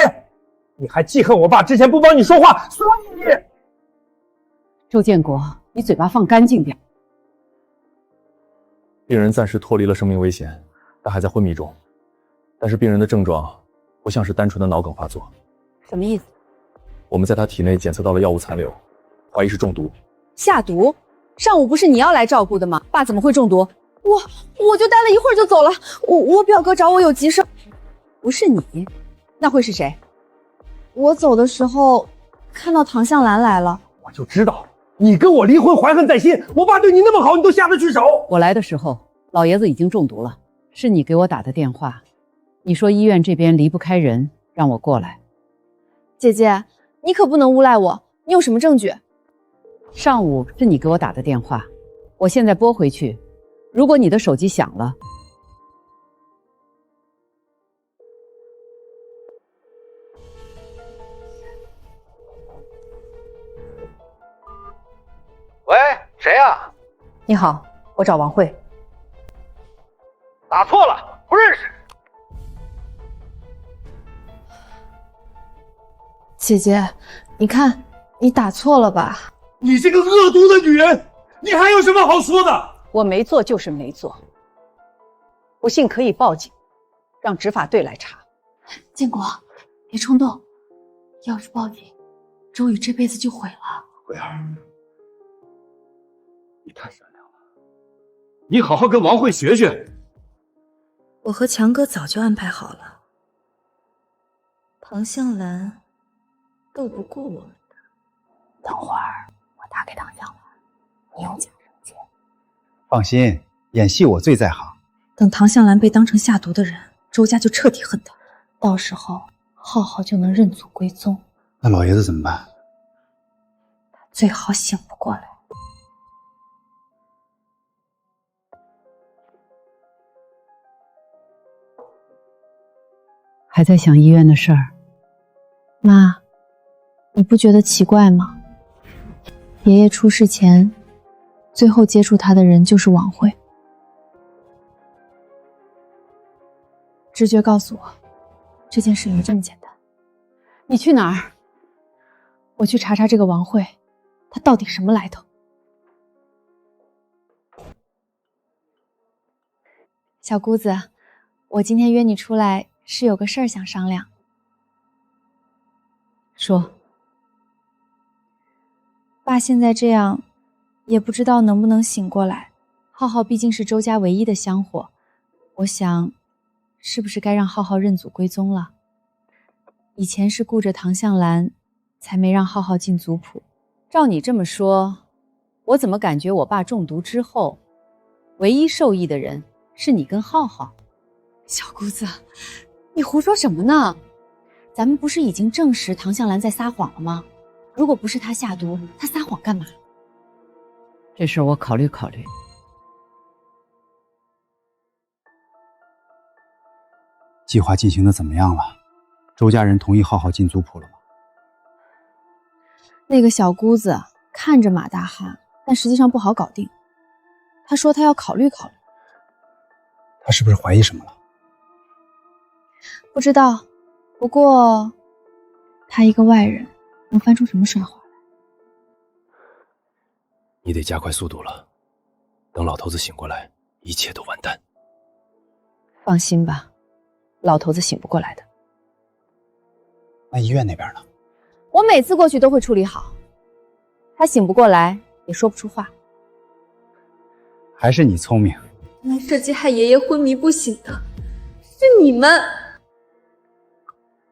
你还记恨我爸之前不帮你说话，所以你……周建国，你嘴巴放干净点。病人暂时脱离了生命危险，但还在昏迷中。但是病人的症状不像是单纯的脑梗发作。什么意思？我们在他体内检测到了药物残留，怀疑是中毒。下毒？上午不是你要来照顾的吗？爸怎么会中毒？我就待了一会儿就走了。我表哥找我有急事。不是你，那会是谁？我走的时候看到唐向兰来了。我就知道你跟我离婚怀恨在心，我爸对你那么好，你都下得去手。我来的时候，老爷子已经中毒了，是你给我打的电话，你说医院这边离不开人，让我过来。姐姐，你可不能诬赖我，你有什么证据？上午是你给我打的电话，我现在拨回去，如果你的手机响了，喂，谁呀？你好，我找王慧。打错了，不认识。姐姐，你看，你打错了吧？你这个恶毒的女人，你还有什么好说的？我没做就是没做，不信可以报警，让执法队来查。建国，别冲动，要是报警，周宇这辈子就毁了。慧儿，你太善良了，你好好跟王慧学学。我和强哥早就安排好了，唐向兰斗不过我们的。等会儿我打给唐向兰，你用假证件。放心，演戏我最在行。等唐向兰被当成下毒的人，周家就彻底恨他，到时候浩浩就能认祖归宗。那老爷子怎么办？最好醒不过来。还在想医院的事儿。妈，你不觉得奇怪吗？爷爷出事前，最后接触他的人就是王慧。直觉告诉我，这件事没这么简单。你去哪儿？我去查查这个王慧，她到底什么来头？小姑子，我今天约你出来是有个事儿想商量。说。爸现在这样，也不知道能不能醒过来。浩浩毕竟是周家唯一的香火，我想，是不是该让浩浩认祖归宗了？以前是顾着唐向兰，才没让浩浩进族谱。照你这么说，我怎么感觉我爸中毒之后，唯一受益的人是你跟浩浩？小姑子，你胡说什么呢？咱们不是已经证实唐向兰在撒谎了吗？如果不是他下毒，他撒谎干嘛？这事我考虑考虑。计划进行的怎么样了？周家人同意浩浩进族谱了吗？那个小姑子看着马大哈，但实际上不好搞定。他说他要考虑考虑。他是不是怀疑什么了？不知道，不过他一个外人，能翻出什么帅话来？你得加快速度了，等老头子醒过来，一切都完蛋。放心吧，老头子醒不过来的。那医院那边呢？我每次过去都会处理好，他醒不过来也说不出话。还是你聪明。原来设计害爷爷昏迷不醒的是你们。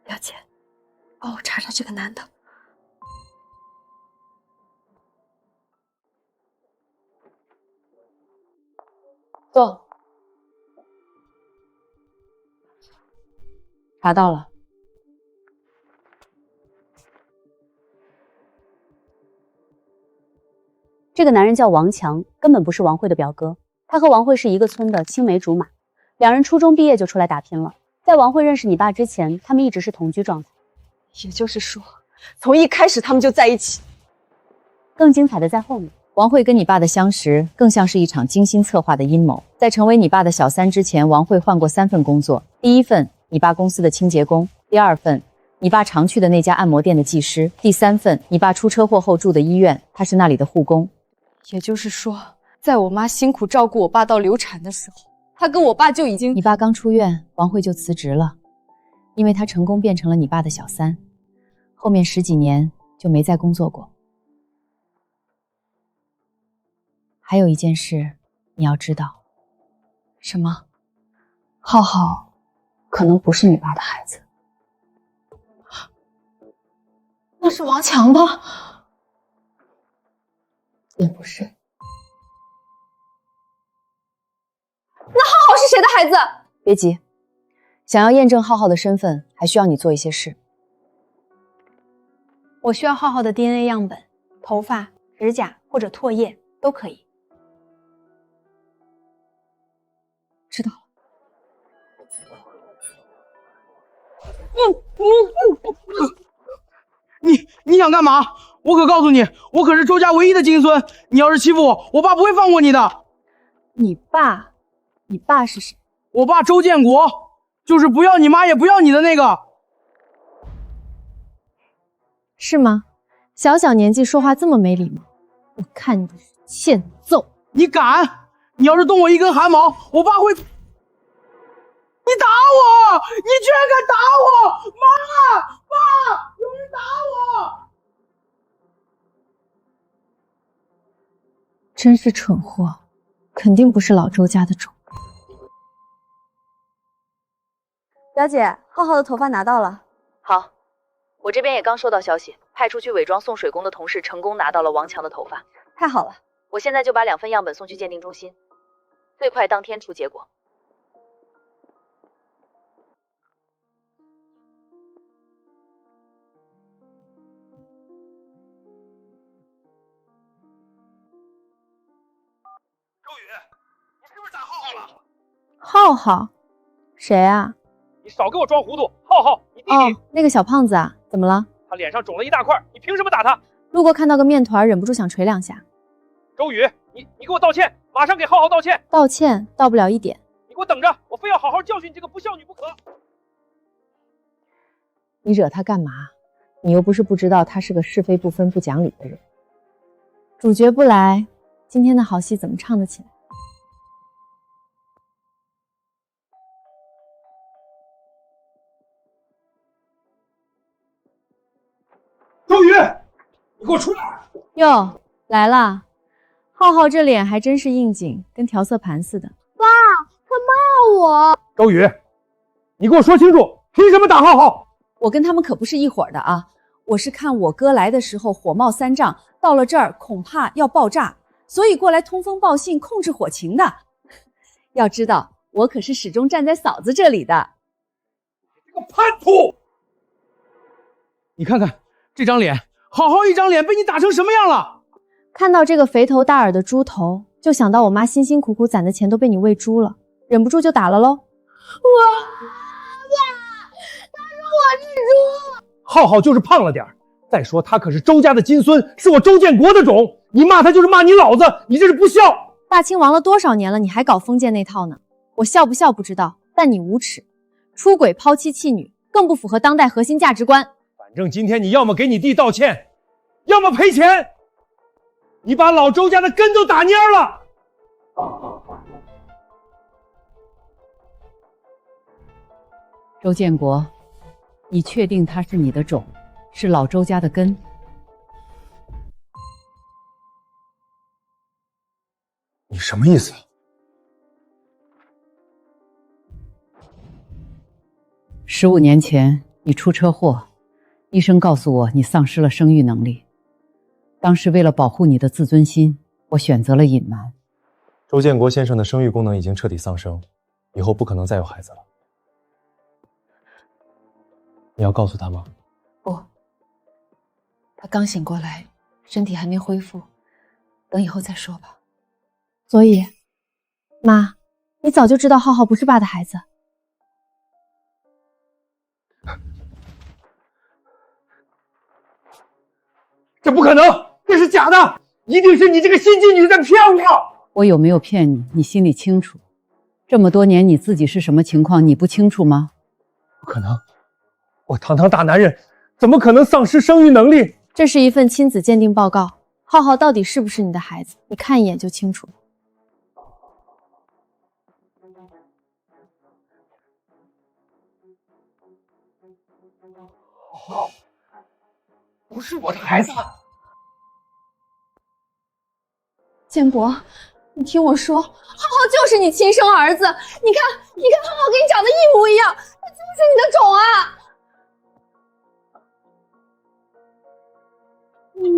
表姐，帮我查查这个男的。坐。查到了。这个男人叫王强，根本不是王慧的表哥。他和王慧是一个村的青梅竹马，两人初中毕业就出来打拼了。在王慧认识你爸之前，他们一直是同居状态。也就是说，从一开始他们就在一起。更精彩的在后面。王慧跟你爸的相识，更像是一场精心策划的阴谋。在成为你爸的小三之前，王慧换过3份工作。第一份，你爸公司的清洁工；第二份，你爸常去的那家按摩店的技师；第3份，你爸出车祸后住的医院，他是那里的护工。也就是说，在我妈辛苦照顾我爸到流产的时候，她跟我爸就已经……你爸刚出院，王慧就辞职了，因为她成功变成了你爸的小三，后面10几年就没再工作过。还有一件事你要知道。什么？浩浩可能不是你爸的孩子。那是王强吗？也不是。那浩浩是谁的孩子？别急，想要验证浩浩的身份，还需要你做一些事。我需要浩浩的 DNA 样本，头发、指甲或者唾液都可以。知道了。你想干嘛？我可告诉你，我可是周家唯一的金孙，你要是欺负我，我爸不会放过你的。你爸是谁？我爸周建国，就是不要你妈也不要你的那个。是吗？小小年纪说话这么没礼貌，我看你的是欠揍。你敢？你要是动我一根汗毛，我爸会……你打我！你居然敢打我！妈！爸！有人打我！真是蠢货，肯定不是老周家的种。表姐，浩浩的头发拿到了。好，我这边也刚收到消息，派出去伪装送水工的同事成功拿到了王强的头发。太好了，我现在就把2份样本送去鉴定中心，最快当天出结果。浩浩，谁啊？你少给我装糊涂！浩浩，你弟弟。哦，那个小胖子啊，怎么了？他脸上肿了一大块，你凭什么打他？路过看到个面团，忍不住想捶2下。周宇，你给我道歉，马上给浩浩道歉。道歉到不了1点。你给我等着，我非要好好教训这个不孝女不可。你惹他干嘛？你又不是不知道他是个是非不分、不讲理的人。主角不来，今天的好戏怎么唱得起来？周宇，你给我出来！哟，来了。浩浩这脸还真是应景，跟调色盘似的。爸，他骂我。周宇，你给我说清楚，凭什么打浩浩？我跟他们可不是一伙的啊！我是看我哥来的时候火冒三丈，到了这儿恐怕要爆炸，所以过来通风报信，控制火情的。要知道，我可是始终站在嫂子这里的。这个叛徒！你看看这张脸，好好一张脸被你打成什么样了？看到这个肥头大耳的猪头，就想到我妈辛辛苦苦攒的钱都被你喂猪了，忍不住就打了喽。他说我是猪。浩浩就是胖了点儿，再说他可是周家的金孙，是我周建国的种，你骂他就是骂你老子，你这是不孝。大清亡了多少年了，你还搞封建那套呢？我孝不孝不知道，但你无耻，出轨抛妻弃女，更不符合当代核心价值观。反正今天你要么给你弟道歉，要么赔钱。你把老周家的根都打蔫了。周建国，你确定他是你的种，是老周家的根？你什么意思？15年前你出车祸，医生告诉我你丧失了生育能力。当时为了保护你的自尊心，我选择了隐瞒。周建国先生的生育功能已经彻底丧生，以后不可能再有孩子了。你要告诉他吗？不，他刚醒过来，身体还没恢复，等以后再说吧。所以，妈，你早就知道浩浩不是爸的孩子。这不可能，这是假的，一定是你这个心机女在骗我。我有没有骗你，你心里清楚。这么多年你自己是什么情况，你不清楚吗？不可能，我堂堂大男人，怎么可能丧失生育能力？这是一份亲子鉴定报告，浩浩到底是不是你的孩子，你看一眼就清楚了。浩浩不是我的孩子。建国，你听我说，浩浩就是你亲生儿子。你看，浩浩跟你长得一模一样，他就是你的种啊！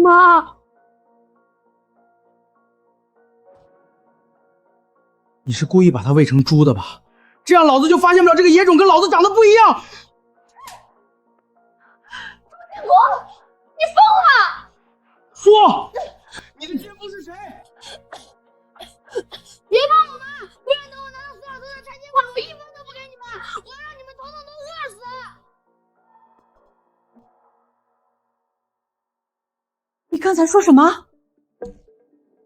妈，你是故意把他喂成猪的吧？这样老子就发现不了这个野种跟老子长得不一样。建国，你疯了！说，你的奸夫是谁？别帮我妈，不然等我拿到苏老头的拆迁款，我1分都不给你们，我要让你们统统都饿死！你刚才说什么？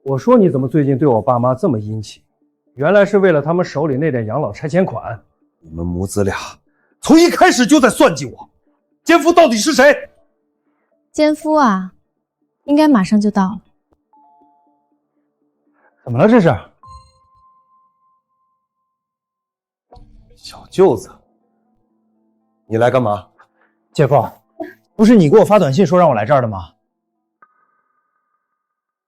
我说你怎么最近对我爸妈这么殷勤？原来是为了他们手里那点养老拆迁款。你们母子俩从一开始就在算计我，奸夫到底是谁？奸夫啊，应该马上就到了。怎么了这是？小舅子，你来干嘛？姐夫，不是你给我发短信说让我来这儿的吗？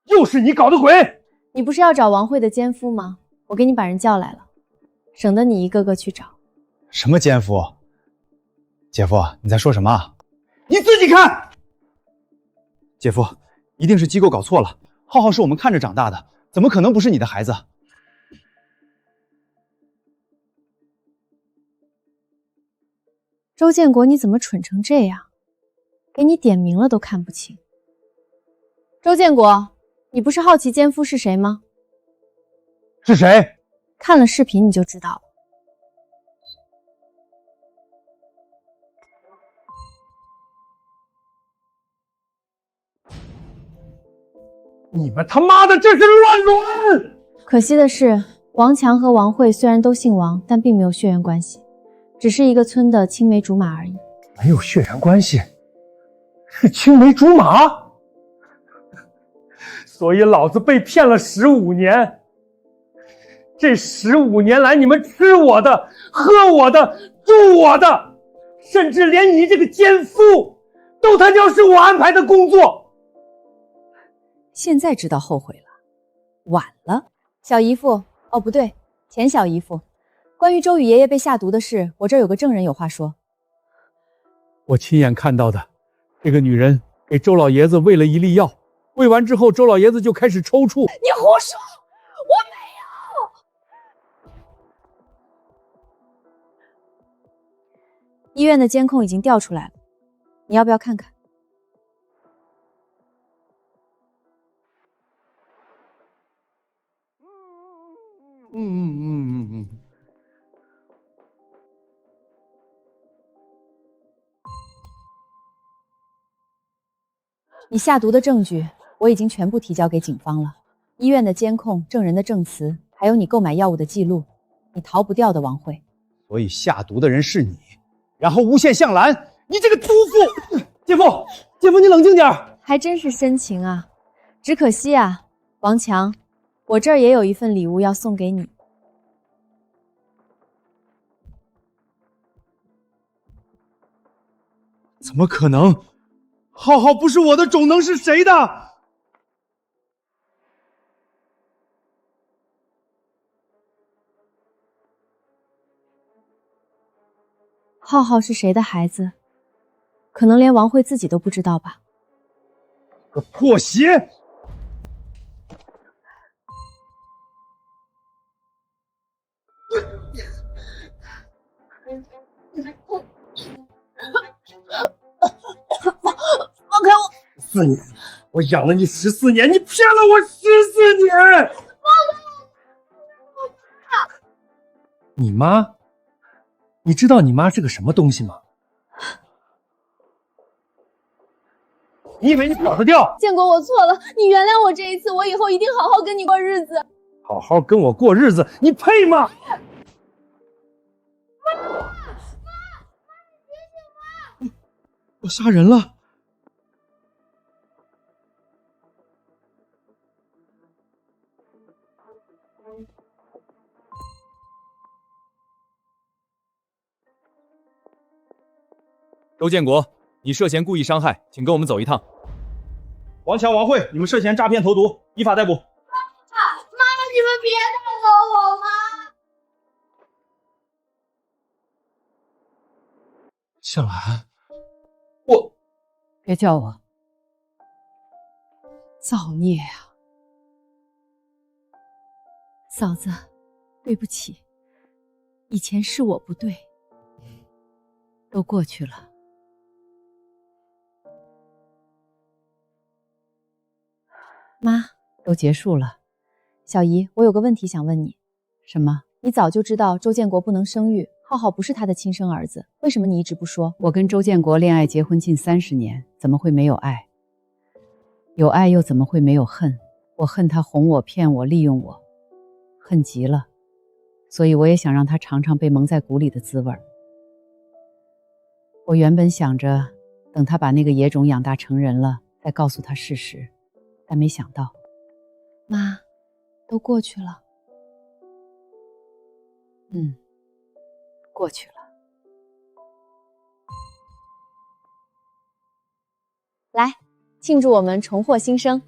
又是你搞的鬼！你不是要找王慧的奸夫吗？我给你把人叫来了，省得你一个个去找。什么奸夫？姐夫，你在说什么？你自己看。姐夫，一定是机构搞错了。浩浩是我们看着长大的，怎么可能不是你的孩子？周建国，你怎么蠢成这样？给你点名了都看不清。周建国，你不是好奇奸夫是谁吗？是谁？看了视频你就知道了。你们他妈的这是乱伦！可惜的是，王强和王慧虽然都姓王，但并没有血缘关系，只是一个村的青梅竹马而已。没有血缘关系，是青梅竹马？所以老子被骗了15年。这15年来，你们吃我的、喝我的、住我的，甚至连你这个奸夫都他娘是我安排的工作。现在知道后悔了，晚了。小姨夫，哦不对，前小姨夫，关于周宇爷爷被下毒的事，我这儿有个证人有话说。我亲眼看到的，这个女人给周老爷子喂了一粒药，喂完之后，周老爷子就开始抽搐。你胡说，我没有。医院的监控已经调出来了，你要不要看看？你下毒的证据我已经全部提交给警方了，医院的监控、证人的证词，还有你购买药物的记录，你逃不掉的，王慧。所以下毒的人是你，然后诬陷向兰，你这个毒妇！姐夫，姐夫，你冷静点。还真是深情啊，只可惜啊，王强，我这儿也有一份礼物要送给你。怎么可能？浩浩不是我的种，能是谁的？浩浩是谁的孩子？可能连王慧自己都不知道吧。个破鞋！放开我！14年，我养了你14年，你骗了我14年！你妈？你知道你妈是个什么东西吗？你以为你跑得掉？建国，我错了，你原谅我这一次，我以后一定好好跟你过日子。好好跟我过日子，你配吗？我杀人了！周建国，你涉嫌故意伤害，请跟我们走一趟。王强、王慧，你们涉嫌诈骗投毒，依法逮捕。妈妈，你们别带走我妈！向兰，别叫我。造孽啊！嫂子，对不起，以前是我不对，都过去了。妈，都结束了。小姨，我有个问题想问你。什么？你早就知道周建国不能生育，浩浩不是他的亲生儿子，为什么你一直不说？我跟周建国恋爱结婚近30年，怎么会没有爱？有爱又怎么会没有恨？我恨他哄我、骗我、利用我，恨极了。所以我也想让他尝尝被蒙在鼓里的滋味。我原本想着，等他把那个野种养大成人了，再告诉他事实。但没想到，妈，都过去了。过去了。来，庆祝我们重获新生，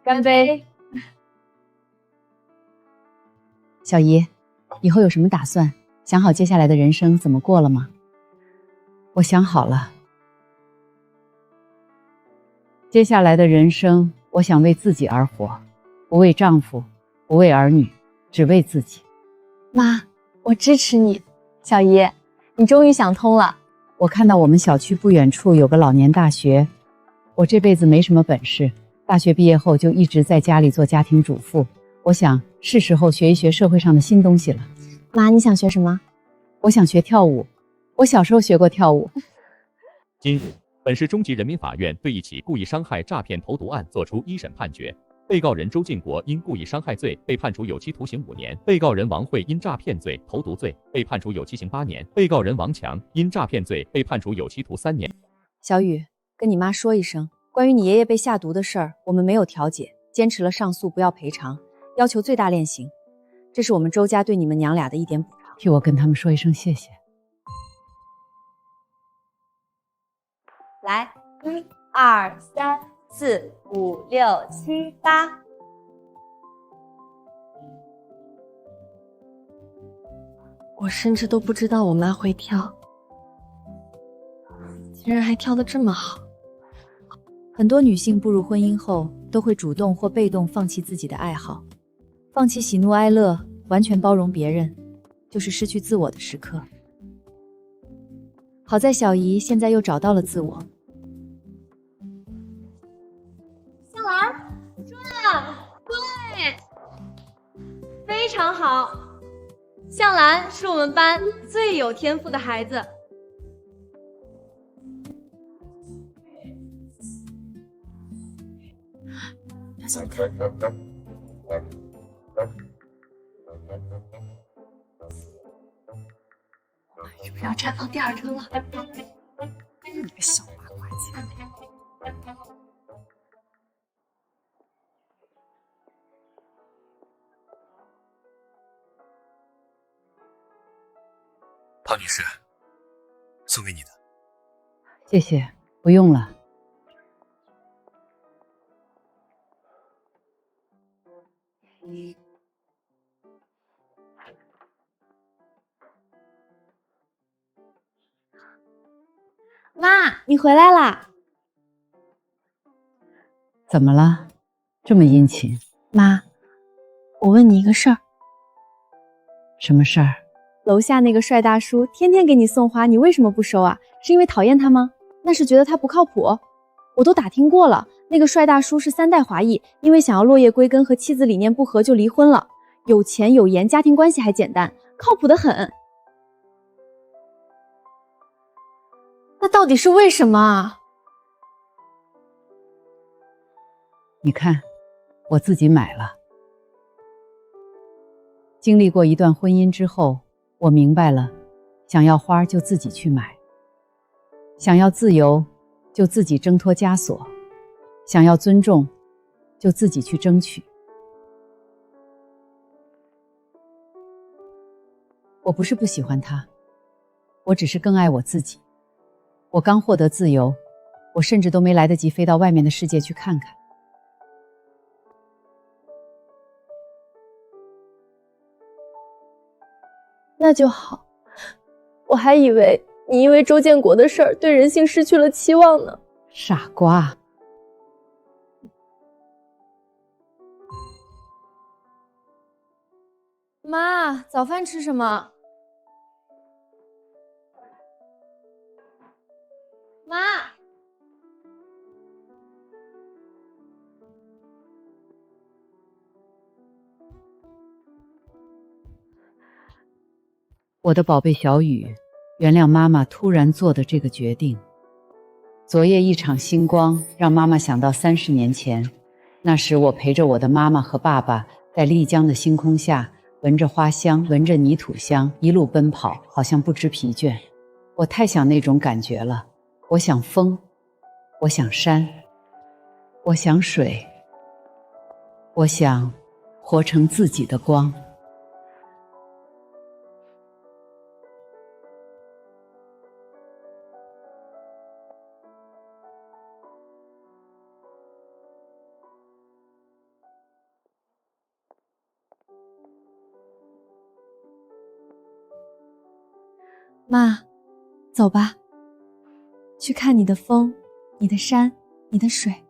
干杯！小姨，以后有什么打算？想好接下来的人生怎么过了吗？我想好了，接下来的人生，我想为自己而活，不为丈夫，不为儿女，只为自己。妈，我支持你。小姨，你终于想通了。我看到我们小区不远处有个老年大学，我这辈子没什么本事，大学毕业后就一直在家里做家庭主妇。我想是时候学一学社会上的新东西了。妈，你想学什么？我想学跳舞，我小时候学过跳舞。今日，本市中级人民法院对一起故意伤害诈骗投毒案作出一审判决。被告人周建国因故意伤害罪被判处有期徒刑5年，被告人王慧因诈骗罪、投毒罪被判处有期刑8年，被告人王强因诈骗罪被判处有期徒3年。小雨，跟你妈说一声，关于你爷爷被下毒的事儿，我们没有调解，坚持了上诉，不要赔偿，要求最大链刑。这是我们周家对你们娘俩的一点补偿。替我跟他们说一声谢谢。来，1、2、3、4、5、6、7、8。我甚至都不知道我妈会跳，竟然还跳得这么好。很多女性步入婚姻后，都会主动或被动放弃自己的爱好，放弃喜怒哀乐，完全包容别人，就是失去自我的时刻。好在小姨现在又找到了自我。香兰，准，对，非常好。向兰是我们班最有天赋的孩子。又要绽放第二春了，你个小八卦精！庞女士，送给你的。谢谢，不用了。妈，你回来啦！怎么了？这么殷勤？妈，我问你一个事儿。什么事儿？楼下那个帅大叔天天给你送花，你为什么不收啊？是因为讨厌他吗？那是觉得他不靠谱？我都打听过了，那个帅大叔是3代华裔，因为想要落叶归根和妻子理念不合就离婚了。有钱有颜，家庭关系还简单，靠谱得很。那到底是为什么啊？你看，我自己买了。经历过一段婚姻之后，我明白了，想要花就自己去买，想要自由就自己挣脱枷锁，想要尊重就自己去争取。我不是不喜欢他，我只是更爱我自己。我刚获得自由，我甚至都没来得及飞到外面的世界去看看。那就好，我还以为你因为周建国的事儿对人性失去了期望呢。傻瓜。妈，早饭吃什么？妈，我的宝贝小雨，原谅妈妈突然做的这个决定。昨夜一场星光让妈妈想到30年前，那时我陪着我的妈妈和爸爸在丽江的星空下，闻着花香，闻着泥土香，一路奔跑，好像不知疲倦。我太想那种感觉了。我想风，我想山，我想水，我想活成自己的光。妈，走吧，去看你的风，你的山，你的水。